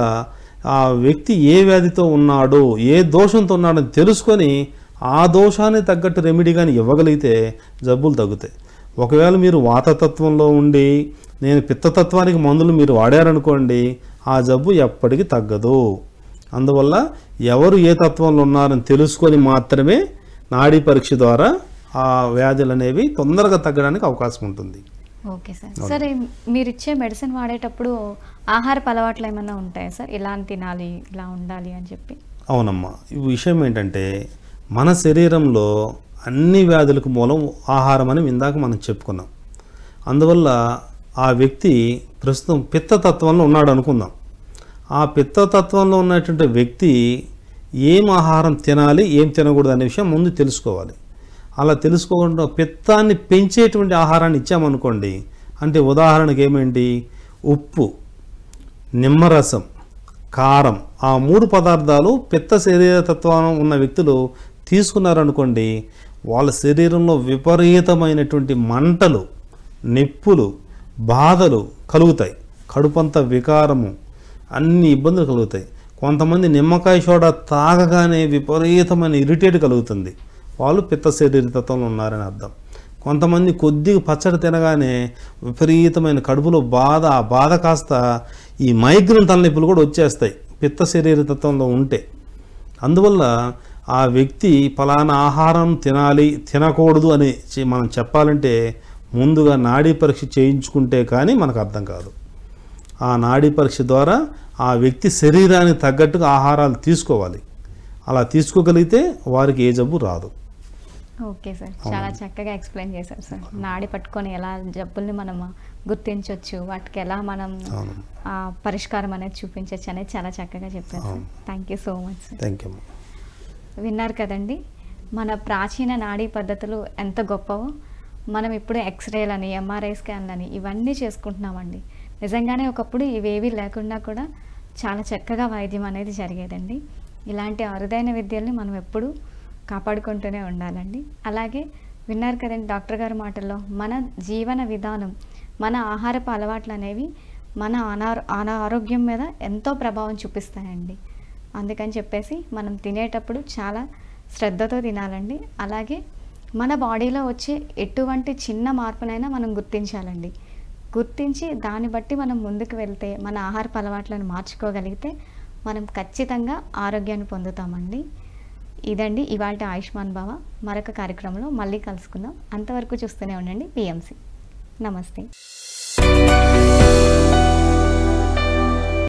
ఆ వ్యక్తి ఏ వ్యాధితో ఉన్నాడో, ఏ దోషంతో ఉన్నాడని తెలుసుకొని ఆ దోషాన్ని తగ్గట్టు రెమెడీ కానీ ఇవ్వగలిగితే జబ్బులు తగ్గుతాయి. ఒకవేళ మీరు వాతతత్వంలో ఉండి నేను పిత్తతత్వానికి మందులు మీరు వాడారనుకోండి, ఆ జబ్బు ఎప్పటికీ తగ్గదు. అందువల్ల ఎవరు ఏ తత్వంలో ఉన్నారని తెలుసుకొని మాత్రమే నాడీ పరీక్ష ద్వారా ఆ వ్యాధులు అనేవి తొందరగా తగ్గడానికి అవకాశం ఉంటుంది. Okay sir. సరే, మీరు ఇచ్చే మెడిసిన్ వాడేటప్పుడు ఆహారపు అలవాట్లు ఏమైనా ఉంటాయా సార్? ఇలా తినాలి, ఇలా ఉండాలి అని చెప్పి? అవునమ్మా. ఈ విషయం ఏంటంటే మన శరీరంలో అన్ని వ్యాధులకు మూలం ఆహారం అని ఇందాక మనం చెప్పుకున్నాం. అందువల్ల ఆ వ్యక్తి ప్రస్తుతం పిత్తతత్వంలో ఉన్నాడు అనుకుందాం. ఆ పిత్తతత్వంలో ఉన్నటువంటి వ్యక్తి ఏం ఆహారం తినాలి, ఏం తినకూడదు అనే విషయం ముందు తెలుసుకోవాలి. అలా తెలుసుకోకుండా పిత్తాన్ని పెంచేటువంటి ఆహారాన్ని ఇచ్చామనుకోండి, అంటే ఉదాహరణకి ఏమేంటి, ఉప్పు, నిమ్మరసం, కారం, ఆ 3 పదార్థాలు పిత్త శరీరతత్వం ఉన్న వ్యక్తులు తీసుకున్నారనుకోండి, వాళ్ళ శరీరంలో విపరీతమైనటువంటి మంటలు, నొప్పులు, బాధలు కలుగుతాయి. కడుపంత వికారము, అన్ని ఇబ్బందులు కలుగుతాయి. కొంతమంది నిమ్మకాయ సోడా తాగగానే విపరీతమైన ఇరిటేట్ కలుగుతుంది, వాళ్ళు పిత్త శరీరతత్వంలో ఉన్నారని అర్థం. కొంతమంది కొద్దిగా పచ్చడి తినగానే విపరీతమైన కడుపులో బాధ, ఆ బాధ కాస్త ఈ మైగ్రేన్ తలనొప్పులు కూడా వచ్చేస్తాయి పిత్త శరీరతత్వంలో ఉంటే. అందువల్ల ఆ వ్యక్తి ఫలానా ఆహారం తినాలి, తినకూడదు అని మనం చెప్పాలంటే ముందుగా నాడీ పరీక్ష చేయించుకుంటే కానీ మనకు అర్థం కాదు. ఆ నాడీ పరీక్ష ద్వారా ఆ వ్యక్తి శరీరానికి తగ్గట్టుగా ఆహారాలు తీసుకోవాలి. అలా తీసుకోగలిగితే వారికి ఏ జబ్బు రాదు. ఓకే సార్, చాలా చక్కగా ఎక్స్ప్లెయిన్ చేశారు సార్. నాడి పట్టుకొని ఎలా జబ్బుల్ని మనం గుర్తించవచ్చు, వాటికి ఎలా మనం పరిష్కారం అనేది చూపించవచ్చు అనేది చాలా చక్కగా చెప్పారు sir. Thank you so much sir. Thank you. విన్నారు కదండి, మన ప్రాచీన నాడీ పద్ధతులు ఎంత గొప్పవో. మనం ఇప్పుడు ఎక్స్రేలని, ఎంఆర్ఐ స్కాన్లని ఇవన్నీ చేసుకుంటున్నామండి. నిజంగానే ఒకప్పుడు ఇవేవి లేకుండా కూడా చాలా చక్కగా వైద్యం అనేది జరిగేదండి. ఇలాంటి అరుదైన విద్యల్ని మనం ఎప్పుడూ కాపాడుకుంటూనే ఉండాలండి. అలాగే విన్నారు కదండి డాక్టర్ గారి మాటల్లో, మన జీవన విధానం, మన ఆహారపు అలవాట్లు అనేవి మన ఆరోగ్యం మీద ఎంతో ప్రభావం చూపిస్తాయండి. అందుకని చెప్పేసి మనం తినేటప్పుడు చాలా శ్రద్ధతో తినాలండి. అలాగే మన బాడీలో వచ్చే ఎటువంటి చిన్న మార్పునైనా మనం గుర్తించాలండి. గుర్తించి దాన్ని బట్టి మనం ముందుకు వెళ్తే, మన ఆహారపు అలవాట్లను మార్చుకోగలిగితే మనం ఖచ్చితంగా ఆరోగ్యాన్ని పొందుతామండి. ఇదండి ఇవాళ ఆయుష్మాన్ భవ. మరొక కార్యక్రమంలో మళ్ళీ కలుసుకుందాం. అంతవరకు చూస్తూనే ఉండండి పిఎంసి. నమస్తే.